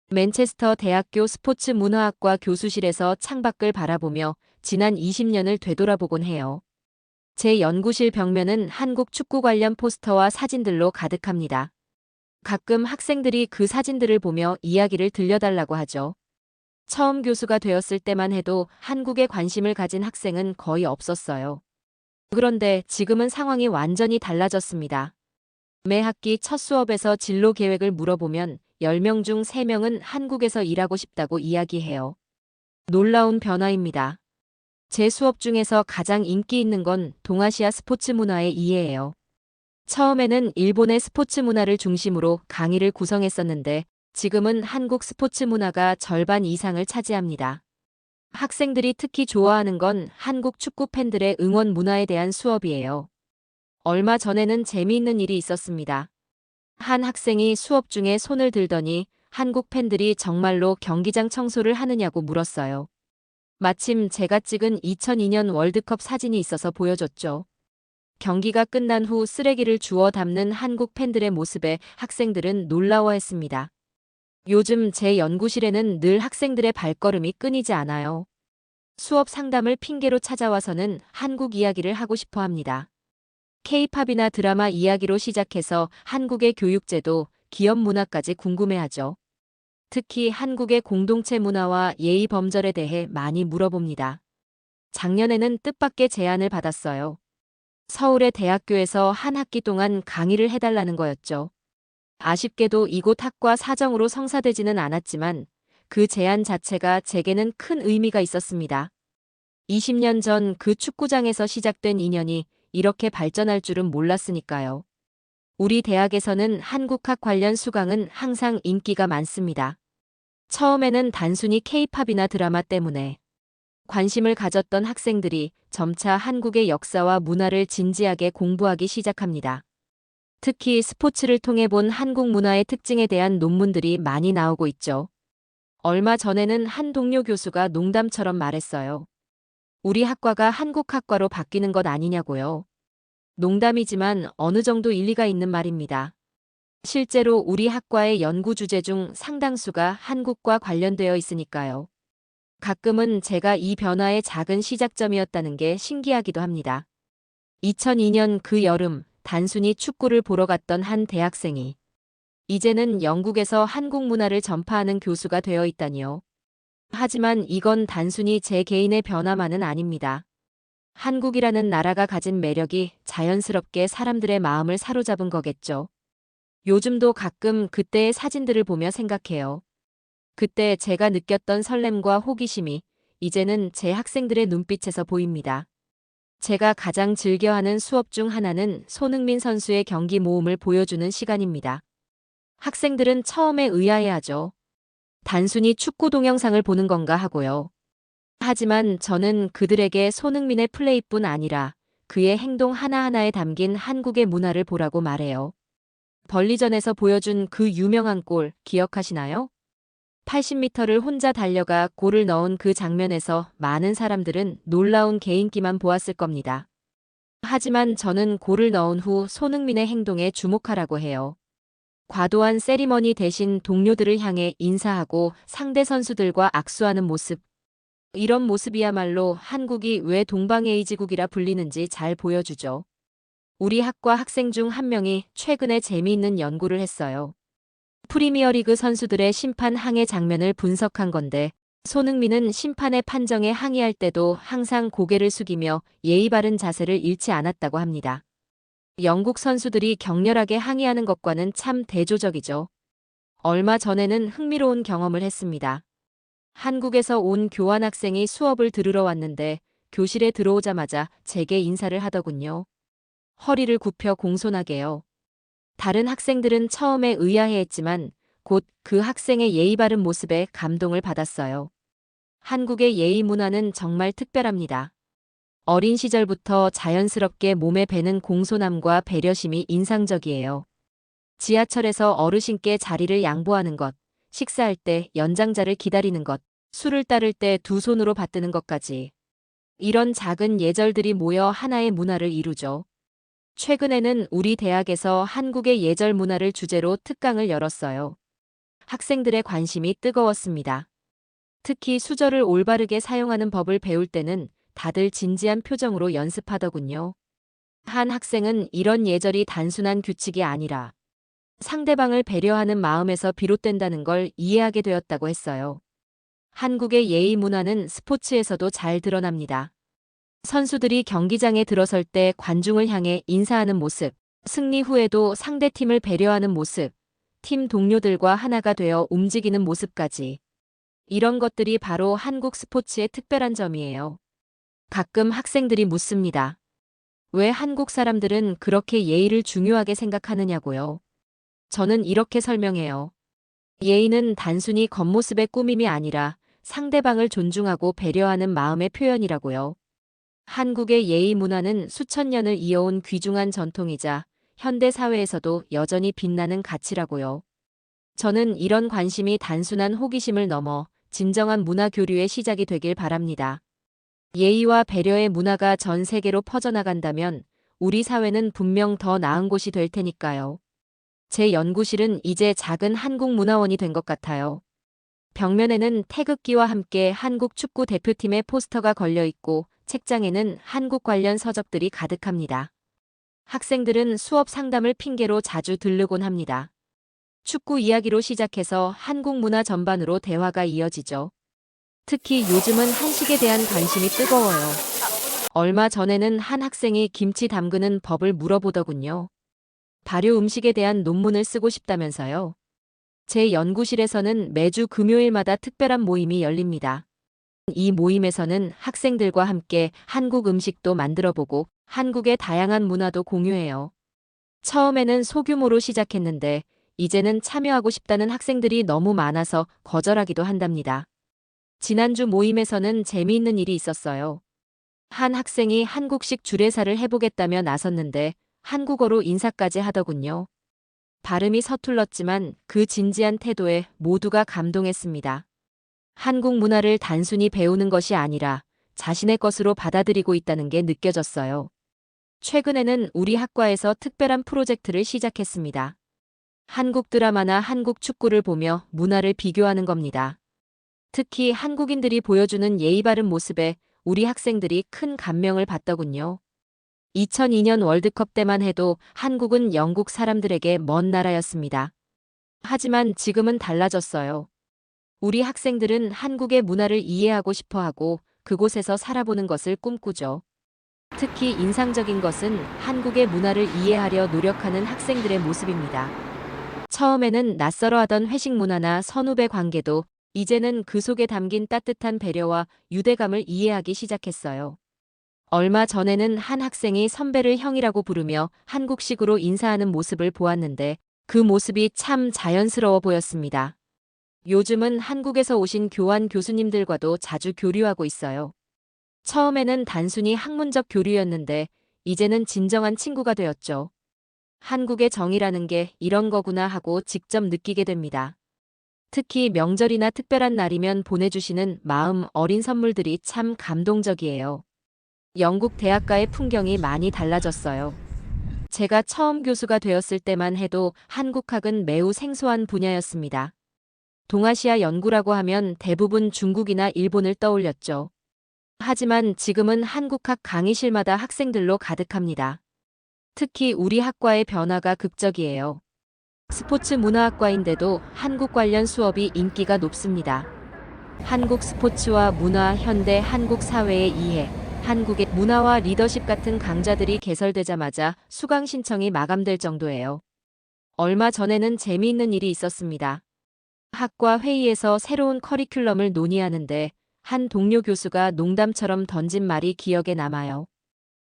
맨체스터 대학교 스포츠 문화학과 교수실에서 창밖을 바라보며 지난 20년을 되돌아보곤 해요. 제 연구실 벽면은 한국 축구 관련 포스터와 사진들로 가득합니다. 가끔 학생들이 그 사진들을 보며 이야기를 들려달라고 하죠. 처음 교수가 되었을 때만 해도 한국에 관심을 가진 학생은 거의 없었어요. 그런데 지금은 상황이 완전히 달라졌습니다. 매 학기 첫 수업에서 진로 계획을 물어보면 10명 중 3명은 한국에서 일하고 싶다고 이야기해요. 놀라운 변화입니다. 제 수업 중에서 가장 인기 있는 건 동아시아 스포츠 문화의 이해예요. 처음에는 일본의 스포츠 문화를 중심으로 강의를 구성했었는데 지금은 한국 스포츠 문화가 절반 이상을 차지합니다. 학생들이 특히 좋아하는 건 한국 축구 팬들의 응원 문화에 대한 수업이에요. 얼마 전에는 재미있는 일이 있었습니다. 한 학생이 수업 중에 손을 들더니 한국 팬들이 정말로 경기장 청소를 하느냐고 물었어요. 마침 제가 찍은 2002년 월드컵 사진이 있어서 보여줬죠. 경기가 끝난 후 쓰레기를 주워 담는 한국 팬들의 모습에 학생들은 놀라워했습니다. 요즘 제 연구실에는 늘 학생들의 발걸음이 끊이지 않아요. 수업 상담을 핑계로 찾아와서는 한국 이야기를 하고 싶어 합니다. K-팝이나 드라마 이야기로 시작해서 한국의 교육제도, 기업 문화까지 궁금해하죠. 특히 한국의 공동체 문화와 예의 범절에 대해 많이 물어봅니다. 작년에는 뜻밖의 제안을 받았어요. 서울의 대학교에서 한 학기 동안 강의를 해달라는 거였죠. 아쉽게도 이곳 학과 사정으로 성사되지는 않았지만 그 제안 자체가 제게는 큰 의미가 있었습니다. 20년 전 그 축구장에서 시작된 인연이 이렇게 발전할 줄은 몰랐으니까요. 우리 대학에서는 한국학 관련 수강은 항상 인기가 많습니다. 처음에는 단순히 K-팝이나 드라마 때문에 관심을 가졌던 학생들이 점차 한국의 역사와 문화를 진지하게 공부하기 시작합니다. 특히 스포츠를 통해 본 한국 문화의 특징에 대한 논문들이 많이 나오고 있죠. 얼마 전에는 한 동료 교수가 농담처럼 말했어요. 우리 학과가 한국학과로 바뀌는 것 아니냐고요. 농담이지만 어느 정도 일리가 있는 말입니다. 실제로 우리 학과의 연구 주제 중 상당수가 한국과 관련되어 있으니까요. 가끔은 제가 이 변화의 작은 시작점이었다는 게 신기하기도 합니다. 2002년 그 여름, 단순히 축구를 보러 갔던 한 대학생이 이제는 영국에서 한국 문화를 전파하는 교수가 되어 있다니요. 하지만 이건 단순히 제 개인의 변화만은 아닙니다. 한국이라는 나라가 가진 매력이 자연스럽게 사람들의 마음을 사로잡은 거겠죠. 요즘도 가끔 그때의 사진들을 보며 생각해요. 그때 제가 느꼈던 설렘과 호기심이 이제는 제 학생들의 눈빛에서 보입니다. 제가 가장 즐겨하는 수업 중 하나는 손흥민 선수의 경기 모험을 보여주는 시간입니다. 학생들은 처음에 의아해하죠. 단순히 축구 동영상을 보는 건가 하고요. 하지만 저는 그들에게 손흥민의 플레이뿐 아니라 그의 행동 하나하나에 담긴 한국의 문화를 보라고 말해요. 벌리전에서 보여준 그 유명한 골 기억하시나요? 80m를 혼자 달려가 골을 넣은 그 장면에서 많은 사람들은 놀라운 개인기만 보았을 겁니다. 하지만 저는 골을 넣은 후 손흥민의 행동에 주목하라고 해요. 과도한 세리머니 대신 동료들을 향해 인사하고 상대 선수들과 악수하는 모습. 이런 모습이야말로 한국이 왜 동방예의지국이라 불리는지 잘 보여주죠. 우리 학과 학생 중 한 명이 최근에 재미있는 연구를 했어요. 프리미어리그 선수들의 심판 항해 장면을 분석한 건데 손흥민은 심판의 판정에 항의할 때도 항상 고개를 숙이며 예의 바른 자세를 잃지 않았다고 합니다. 영국 선수들이 격렬하게 항의하는 것과는 참 대조적이죠. 얼마 전에는 흥미로운 경험을 했습니다. 한국에서 온 교환학생이 수업을 들으러 왔는데 교실에 들어오자마자 제게 인사를 하더군요. 허리를 굽혀 공손하게요. 다른 학생들은 처음에 의아해했지만 곧 그 학생의 예의 바른 모습에 감동을 받았어요. 한국의 예의 문화는 정말 특별합니다. 어린 시절부터 자연스럽게 몸에 배는 공손함과 배려심이 인상적이에요. 지하철에서 어르신께 자리를 양보하는 것, 식사할 때 연장자를 기다리는 것, 술을 따를 때 두 손으로 받드는 것까지. 이런 작은 예절들이 모여 하나의 문화를 이루죠. 최근에는 우리 대학에서 한국의 예절 문화를 주제로 특강을 열었어요. 학생들의 관심이 뜨거웠습니다. 특히 수저를 올바르게 사용하는 법을 배울 때는 다들 진지한 표정으로 연습하더군요. 한 학생은 이런 예절이 단순한 규칙이 아니라 상대방을 배려하는 마음에서 비롯된다는 걸 이해하게 되었다고 했어요. 한국의 예의 문화는 스포츠에서도 잘 드러납니다. 선수들이 경기장에 들어설 때 관중을 향해 인사하는 모습, 승리 후에도 상대팀을 배려하는 모습, 팀 동료들과 하나가 되어 움직이는 모습까지. 이런 것들이 바로 한국 스포츠의 특별한 점이에요. 가끔 학생들이 묻습니다. 왜 한국 사람들은 그렇게 예의를 중요하게 생각하느냐고요. 저는 이렇게 설명해요. 예의는 단순히 겉모습의 꾸밈이 아니라 상대방을 존중하고 배려하는 마음의 표현이라고요. 한국의 예의 문화는 수천 년을 이어온 귀중한 전통이자 현대 사회에서도 여전히 빛나는 가치라고요. 저는 이런 관심이 단순한 호기심을 넘어 진정한 문화 교류의 시작이 되길 바랍니다. 예의와 배려의 문화가 전 세계로 퍼져나간다면 우리 사회는 분명 더 나은 곳이 될 테니까요. 제 연구실은 이제 작은 한국 문화원이 된 것 같아요. 벽면에는 태극기와 함께 한국 축구 대표팀의 포스터가 걸려 있고 책장에는 한국 관련 서적들이 가득합니다. 학생들은 수업 상담을 핑계로 자주 들르곤 합니다. 축구 이야기로 시작해서 한국 문화 전반으로 대화가 이어지죠. 특히 요즘은 한식에 대한 관심이 뜨거워요. 얼마 전에는 한 학생이 김치 담그는 법을 물어보더군요. 발효 음식에 대한 논문을 쓰고 싶다면서요. 제 연구실에서는 매주 금요일마다 특별한 모임이 열립니다. 이 모임에서는 학생들과 함께 한국 음식도 만들어보고 한국의 다양한 문화도 공유해요. 처음에는 소규모로 시작했는데 이제는 참여하고 싶다는 학생들이 너무 많아서 거절하기도 한답니다. 지난주 모임에서는 재미있는 일이 있었어요. 한 학생이 한국식 주례사를 해보겠다며 나섰는데 한국어로 인사까지 하더군요. 발음이 서툴렀지만 그 진지한 태도에 모두가 감동했습니다. 한국 문화를 단순히 배우는 것이 아니라 자신의 것으로 받아들이고 있다는 게 느껴졌어요. 최근에는 우리 학과에서 특별한 프로젝트를 시작했습니다. 한국 드라마나 한국 축구를 보며 문화를 비교하는 겁니다. 특히 한국인들이 보여주는 예의 바른 모습에 우리 학생들이 큰 감명을 받더군요. 2002년 월드컵 때만 해도 한국은 영국 사람들에게 먼 나라였습니다. 하지만 지금은 달라졌어요. 우리 학생들은 한국의 문화를 이해하고 싶어 하고 그곳에서 살아보는 것을 꿈꾸죠. 특히 인상적인 것은 한국의 문화를 이해하려 노력하는 학생들의 모습입니다. 처음에는 낯설어 하던 회식 문화나 선후배 관계도 이제는 그 속에 담긴 따뜻한 배려와 유대감을 이해하기 시작했어요. 얼마 전에는 한 학생이 선배를 형이라고 부르며 한국식으로 인사하는 모습을 보았는데 그 모습이 참 자연스러워 보였습니다. 요즘은 한국에서 오신 교환 교수님들과도 자주 교류하고 있어요. 처음에는 단순히 학문적 교류였는데 이제는 진정한 친구가 되었죠. 한국의 정이라는 게 이런 거구나 하고 직접 느끼게 됩니다. 특히 명절이나 특별한 날이면 보내주시는 마음 어린 선물들이 참 감동적이에요. 영국 대학가의 풍경이 많이 달라졌어요. 제가 처음 교수가 되었을 때만 해도 한국학은 매우 생소한 분야였습니다. 동아시아 연구라고 하면 대부분 중국이나 일본을 떠올렸죠. 하지만 지금은 한국학 강의실마다 학생들로 가득합니다. 특히 우리 학과의 변화가 극적이에요. 스포츠 문화학과인데도 한국 관련 수업이 인기가 높습니다. 한국 스포츠와 문화, 현대 한국 사회의 이해, 한국의 문화와 리더십 같은 강좌들이 개설되자마자 수강 신청이 마감될 정도예요. 얼마 전에는 재미있는 일이 있었습니다. 학과 회의에서 새로운 커리큘럼을 논의하는데 한 동료 교수가 농담처럼 던진 말이 기억에 남아요.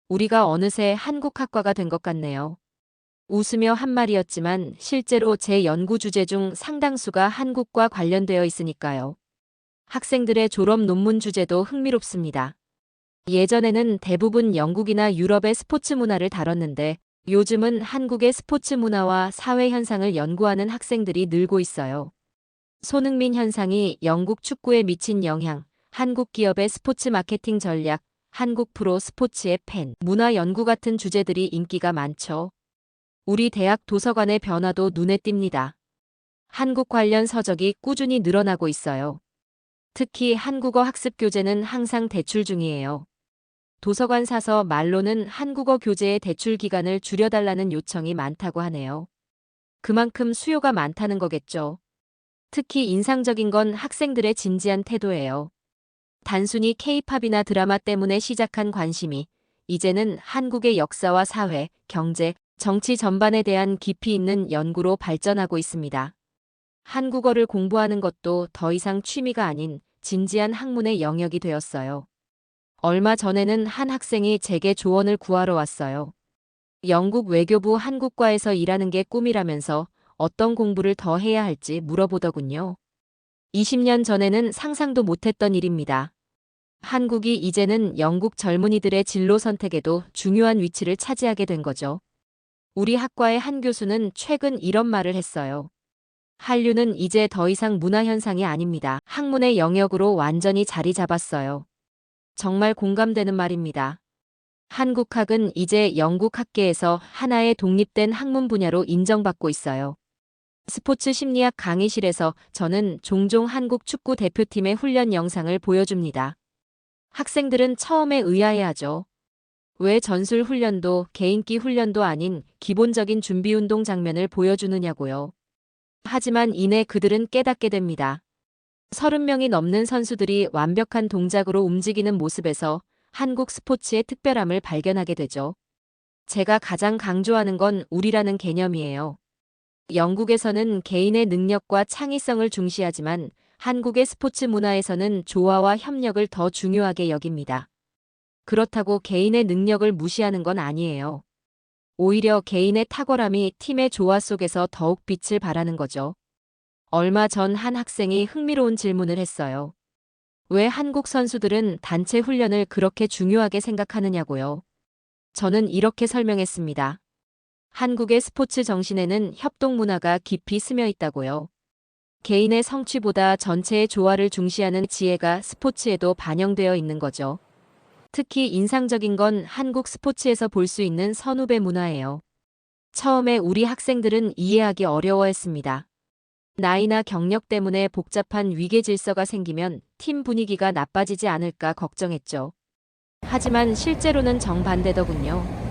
우리가 어느새 한국학과가 된 것 같네요. 웃으며 한 말이었지만 실제로 제 연구 주제 중 상당수가 한국과 관련되어 있으니까요. 학생들의 졸업 논문 주제도 흥미롭습니다. 예전에는 대부분 영국이나 유럽의 스포츠 문화를 다뤘는데 요즘은 한국의 스포츠 문화와 사회 현상을 연구하는 학생들이 늘고 있어요. 손흥민 현상이 영국 축구에 미친 영향, 한국 기업의 스포츠 마케팅 전략, 한국 프로 스포츠의 팬, 문화 연구 같은 주제들이 인기가 많죠. 우리 대학 도서관의 변화도 눈에 띕니다. 한국 관련 서적이 꾸준히 늘어나고 있어요. 특히 한국어 학습 교재는 항상 대출 중이에요. 도서관 사서 말로는 한국어 교재의 대출 기간을 줄여달라는 요청이 많다고 하네요. 그만큼 수요가 많다는 거겠죠. 특히 인상적인 건 학생들의 진지한 태도예요. 단순히 케이팝이나 드라마 때문에 시작한 관심이 이제는 한국의 역사와 사회, 경제, 정치 전반에 대한 깊이 있는 연구로 발전하고 있습니다. 한국어를 공부하는 것도 더 이상 취미가 아닌 진지한 학문의 영역이 되었어요. 얼마 전에는 한 학생이 제게 조언을 구하러 왔어요. 영국 외교부 한국과에서 일하는 게 꿈이라면서 어떤 공부를 더 해야 할지 물어보더군요. 20년 전에는 상상도 못했던 일입니다. 한국이 이제는 영국 젊은이들의 진로 선택에도 중요한 위치를 차지하게 된 거죠. 우리 학과의 한 교수는 최근 이런 말을 했어요. 한류는 이제 더 이상 문화 현상이 아닙니다. 학문의 영역으로 완전히 자리 잡았어요. 정말 공감되는 말입니다. 한국학은 이제 영국 학계에서 하나의 독립된 학문 분야로 인정받고 있어요. 스포츠 심리학 강의실에서 저는 종종 한국 축구 대표팀의 훈련 영상을 보여줍니다. 학생들은 처음에 의아해하죠. 왜 전술 훈련도 개인기 훈련도 아닌 기본적인 준비 운동 장면을 보여주느냐고요. 하지만 이내 그들은 깨닫게 됩니다. 30명이 넘는 선수들이 완벽한 동작으로 움직이는 모습에서 한국 스포츠의 특별함을 발견하게 되죠. 제가 가장 강조하는 건 우리라는 개념이에요. 영국에서는 개인의 능력과 창의성을 중시하지만 한국의 스포츠 문화에서는 조화와 협력을 더 중요하게 여깁니다. 그렇다고 개인의 능력을 무시하는 건 아니에요. 오히려 개인의 탁월함이 팀의 조화 속에서 더욱 빛을 발하는 거죠. 얼마 전 한 학생이 흥미로운 질문을 했어요. 왜 한국 선수들은 단체 훈련을 그렇게 중요하게 생각하느냐고요. 저는 이렇게 설명했습니다. 한국의 스포츠 정신에는 협동 문화가 깊이 스며 있다고요. 개인의 성취보다 전체의 조화를 중시하는 지혜가 스포츠에도 반영되어 있는 거죠. 특히 인상적인 건 한국 스포츠에서 볼 수 있는 선후배 문화예요. 처음에 우리 학생들은 이해하기 어려워했습니다. 나이나 경력 때문에 복잡한 위계 질서가 생기면 팀 분위기가 나빠지지 않을까 걱정했죠. 하지만 실제로는 정반대더군요.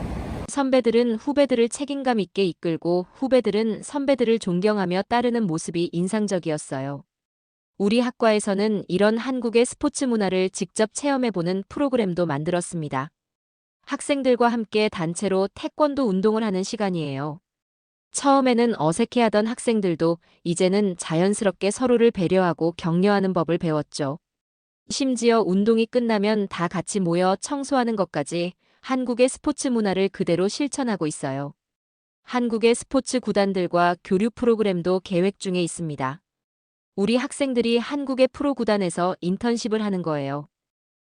선배들은 후배들을 책임감 있게 이끌고 후배들은 선배들을 존경하며 따르는 모습이 인상적이었어요. 우리 학과에서는 이런 한국의 스포츠 문화를 직접 체험해보는 프로그램도 만들었습니다. 학생들과 함께 단체로 태권도 운동을 하는 시간이에요. 처음에는 어색해하던 학생들도 이제는 자연스럽게 서로를 배려하고 격려하는 법을 배웠죠. 심지어 운동이 끝나면 다 같이 모여 청소하는 것까지 한국의 스포츠 문화를 그대로 실천하고 있어요. 한국의 스포츠 구단들과 교류 프로그램도 계획 중에 있습니다. 우리 학생들이 한국의 프로 구단에서 인턴십을 하는 거예요.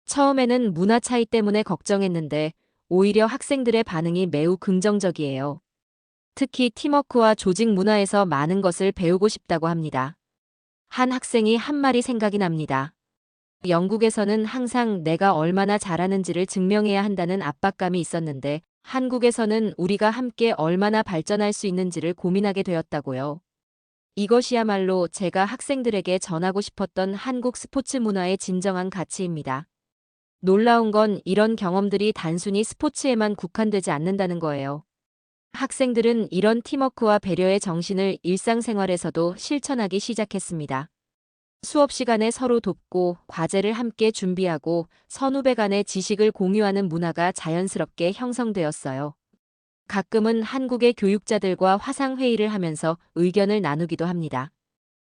처음에는 문화 차이 때문에 걱정했는데 오히려 학생들의 반응이 매우 긍정적이에요. 특히 팀워크와 조직 문화에서 많은 것을 배우고 싶다고 합니다. 한 학생이 한 말이 생각이 납니다. 영국에서는 항상 내가 얼마나 잘하는지를 증명해야 한다는 압박감이 있었는데 한국에서는 우리가 함께 얼마나 발전할 수 있는지를 고민하게 되었다고요. 이것이야말로 제가 학생들에게 전하고 싶었던 한국 스포츠 문화의 진정한 가치입니다. 놀라운 건 이런 경험들이 단순히 스포츠에만 국한되지 않는다는 거예요. 학생들은 이런 팀워크와 배려의 정신을 일상생활에서도 실천하기 시작했습니다. 수업 시간에 서로 돕고 과제를 함께 준비하고 선후배 간의 지식을 공유하는 문화가 자연스럽게 형성되었어요. 가끔은 한국의 교육자들과 화상회의를 하면서 의견을 나누기도 합니다.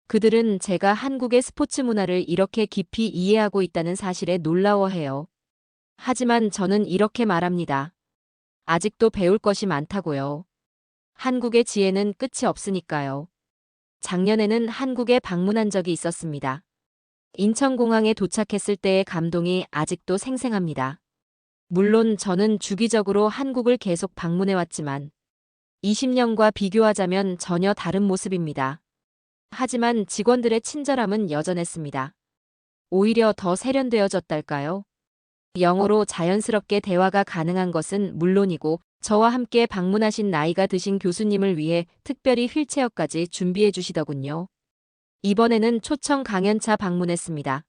그들은 제가 한국의 스포츠 문화를 이렇게 깊이 이해하고 있다는 사실에 놀라워해요. 하지만 저는 이렇게 말합니다. 아직도 배울 것이 많다고요. 한국의 지혜는 끝이 없으니까요. 작년에는 한국에 방문한 적이 있었습니다. 인천공항에 도착했을 때의 감동이 아직도 생생합니다. 물론 저는 주기적으로 한국을 계속 방문해왔지만 20년과 비교하자면 전혀 다른 모습입니다. 하지만 직원들의 친절함은 여전했습니다. 오히려 더 세련되어졌달까요? 영어로 자연스럽게 대화가 가능한 것은 물론이고 저와 함께 방문하신 나이가 드신 교수님을 위해 특별히 휠체어까지 준비해 주시더군요. 이번에는 초청 강연차 방문했습니다.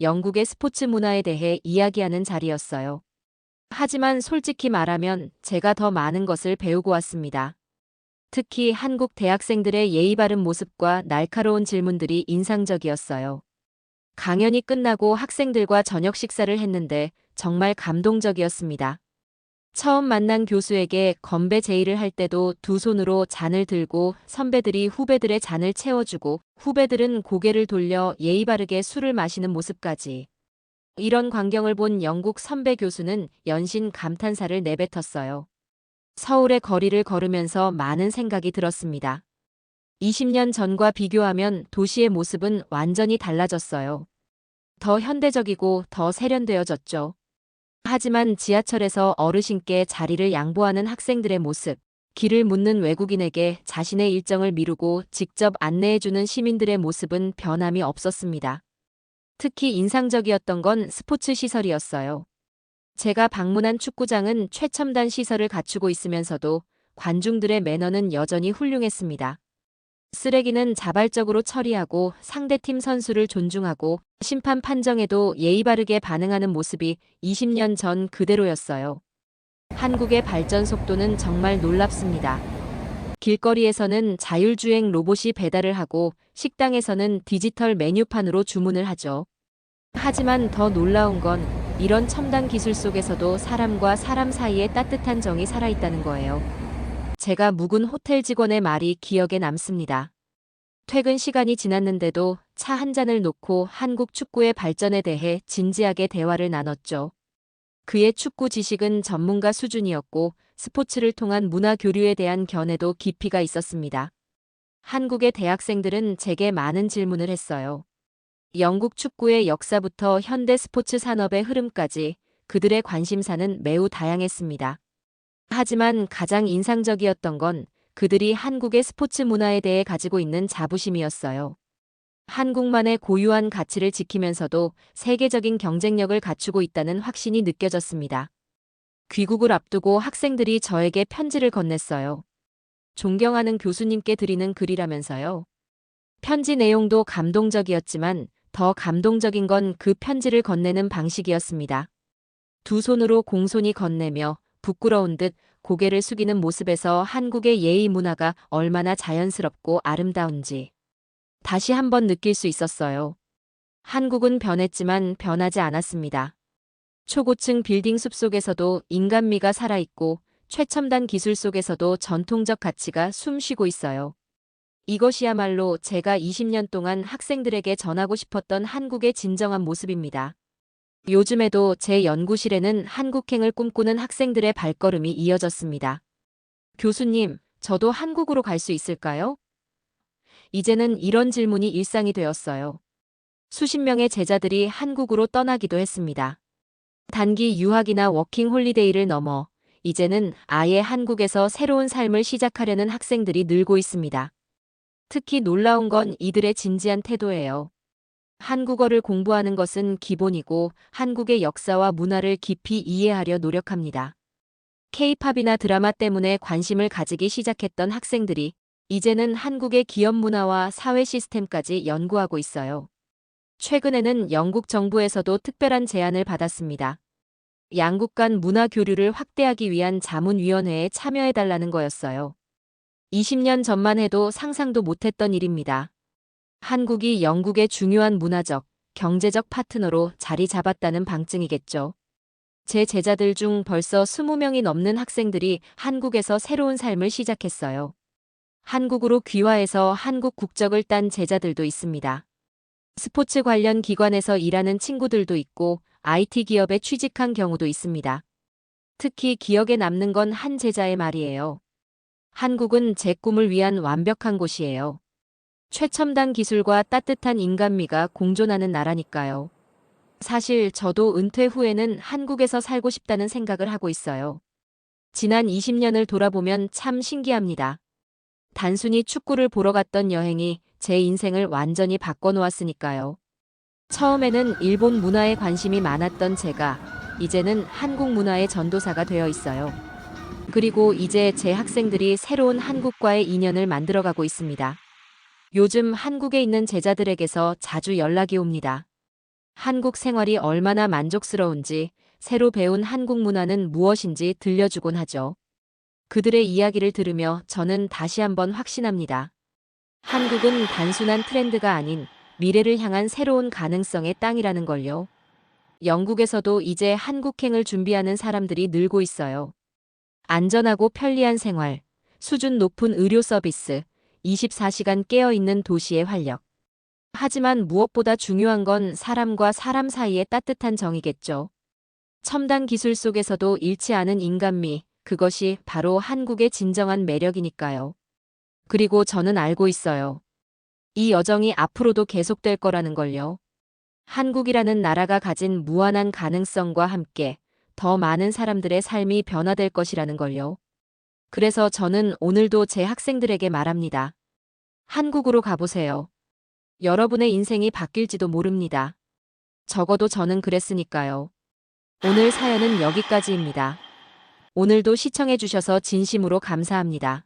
영국의 스포츠 문화에 대해 이야기하는 자리였어요. 하지만 솔직히 말하면 제가 더 많은 것을 배우고 왔습니다. 특히 한국 대학생들의 예의 바른 모습과 날카로운 질문들이 인상적이었어요. 강연이 끝나고 학생들과 저녁 식사를 했는데 정말 감동적이었습니다. 처음 만난 교수에게 건배 제의를 할 때도 두 손으로 잔을 들고 선배들이 후배들의 잔을 채워주고 후배들은 고개를 돌려 예의 바르게 술을 마시는 모습까지. 이런 광경을 본 영국 선배 교수는 연신 감탄사를 내뱉었어요. 서울의 거리를 걸으면서 많은 생각이 들었습니다. 20년 전과 비교하면 도시의 모습은 완전히 달라졌어요. 더 현대적이고 더 세련되어졌죠. 하지만 지하철에서 어르신께 자리를 양보하는 학생들의 모습, 길을 묻는 외국인에게 자신의 일정을 미루고 직접 안내해주는 시민들의 모습은 변함이 없었습니다. 특히 인상적이었던 건 스포츠 시설이었어요. 제가 방문한 축구장은 최첨단 시설을 갖추고 있으면서도 관중들의 매너는 여전히 훌륭했습니다. 쓰레기는 자발적으로 처리하고 상대팀 선수를 존중하고 심판 판정에도 예의 바르게 반응하는 모습이 20년 전 그대로였어요. 한국의 발전 속도는 정말 놀랍습니다. 길거리에서는 자율주행 로봇이 배달을 하고 식당에서는 디지털 메뉴판으로 주문을 하죠. 하지만 더 놀라운 건 이런 첨단 기술 속에서도 사람과 사람 사이에 따뜻한 정이 살아있다는 거예요. 제가 묵은 호텔 직원의 말이 기억에 남습니다. 퇴근 시간이 지났는데도 차 한 잔을 놓고 한국 축구의 발전에 대해 진지하게 대화를 나눴죠. 그의 축구 지식은 전문가 수준이었고 스포츠를 통한 문화 교류에 대한 견해도 깊이가 있었습니다. 한국의 대학생들은 제게 많은 질문을 했어요. 영국 축구의 역사부터 현대 스포츠 산업의 흐름까지 그들의 관심사는 매우 다양했습니다. 하지만 가장 인상적이었던 건 그들이 한국의 스포츠 문화에 대해 가지고 있는 자부심이었어요. 한국만의 고유한 가치를 지키면서도 세계적인 경쟁력을 갖추고 있다는 확신이 느껴졌습니다. 귀국을 앞두고 학생들이 저에게 편지를 건넸어요. 존경하는 교수님께 드리는 글이라면서요. 편지 내용도 감동적이었지만 더 감동적인 건 그 편지를 건네는 방식이었습니다. 두 손으로 공손히 건네며 부끄러운 듯 고개를 숙이는 모습에서 한국의 예의 문화가 얼마나 자연스럽고 아름다운지 다시 한번 느낄 수 있었어요. 한국은 변했지만 변하지 않았습니다. 초고층 빌딩 숲 속에서도 인간미가 살아있고 최첨단 기술 속에서도 전통적 가치가 숨쉬고 있어요. 이것이야말로 제가 20년 동안 학생들에게 전하고 싶었던 한국의 진정한 모습입니다. 요즘에도 제 연구실에는 한국행을 꿈꾸는 학생들의 발걸음이 이어졌습니다. 교수님, 저도 한국으로 갈 수 있을까요? 이제는 이런 질문이 일상이 되었어요. 수십 명의 제자들이 한국으로 떠나기도 했습니다. 단기 유학이나 워킹 홀리데이를 넘어 이제는 아예 한국에서 새로운 삶을 시작하려는 학생들이 늘고 있습니다. 특히 놀라운 건 이들의 진지한 태도예요. 한국어를 공부하는 것은 기본이고 한국의 역사와 문화를 깊이 이해하려 노력합니다. K-팝이나 드라마 때문에 관심을 가지기 시작했던 학생들이 이제는 한국의 기업 문화와 사회 시스템까지 연구하고 있어요. 최근에는 영국 정부에서도 특별한 제안을 받았습니다. 양국 간 문화 교류를 확대하기 위한 자문위원회에 참여해달라는 거였어요. 20년 전만 해도 상상도 못했던 일입니다. 한국이 영국의 중요한 문화적, 경제적 파트너로 자리 잡았다는 방증이겠죠. 제 제자들 중 벌써 20명이 넘는 학생들이 한국에서 새로운 삶을 시작했어요. 한국으로 귀화해서 한국 국적을 딴 제자들도 있습니다. 스포츠 관련 기관에서 일하는 친구들도 있고 IT 기업에 취직한 경우도 있습니다. 특히 기억에 남는 건 한 제자의 말이에요. 한국은 제 꿈을 위한 완벽한 곳이에요. 최첨단 기술과 따뜻한 인간미가 공존하는 나라니까요. 사실 저도 은퇴 후에는 한국에서 살고 싶다는 생각을 하고 있어요. 지난 20년을 돌아보면 참 신기합니다. 단순히 축구를 보러 갔던 여행이 제 인생을 완전히 바꿔놓았으니까요. 처음에는 일본 문화에 관심이 많았던 제가 이제는 한국 문화의 전도사가 되어 있어요. 그리고 이제 제 학생들이 새로운 한국과의 인연을 만들어가고 있습니다. 요즘 한국에 있는 제자들에게서 자주 연락이 옵니다. 한국 생활이 얼마나 만족스러운지, 새로 배운 한국 문화는 무엇인지 들려주곤 하죠. 그들의 이야기를 들으며 저는 다시 한번 확신합니다. 한국은 단순한 트렌드가 아닌 미래를 향한 새로운 가능성의 땅이라는 걸요. 영국에서도 이제 한국행을 준비하는 사람들이 늘고 있어요. 안전하고 편리한 생활, 수준 높은 의료 서비스, 24시간 깨어있는 도시의 활력. 하지만 무엇보다 중요한 건 사람과 사람 사이의 따뜻한 정이겠죠. 첨단 기술 속에서도 잃지 않은 인간미, 그것이 바로 한국의 진정한 매력이니까요. 그리고 저는 알고 있어요. 이 여정이 앞으로도 계속될 거라는 걸요. 한국이라는 나라가 가진 무한한 가능성과 함께 더 많은 사람들의 삶이 변화될 것이라는 걸요. 그래서 저는 오늘도 제 학생들에게 말합니다. 한국으로 가보세요. 여러분의 인생이 바뀔지도 모릅니다. 적어도 저는 그랬으니까요. 오늘 사연은 여기까지입니다. 오늘도 시청해주셔서 진심으로 감사합니다.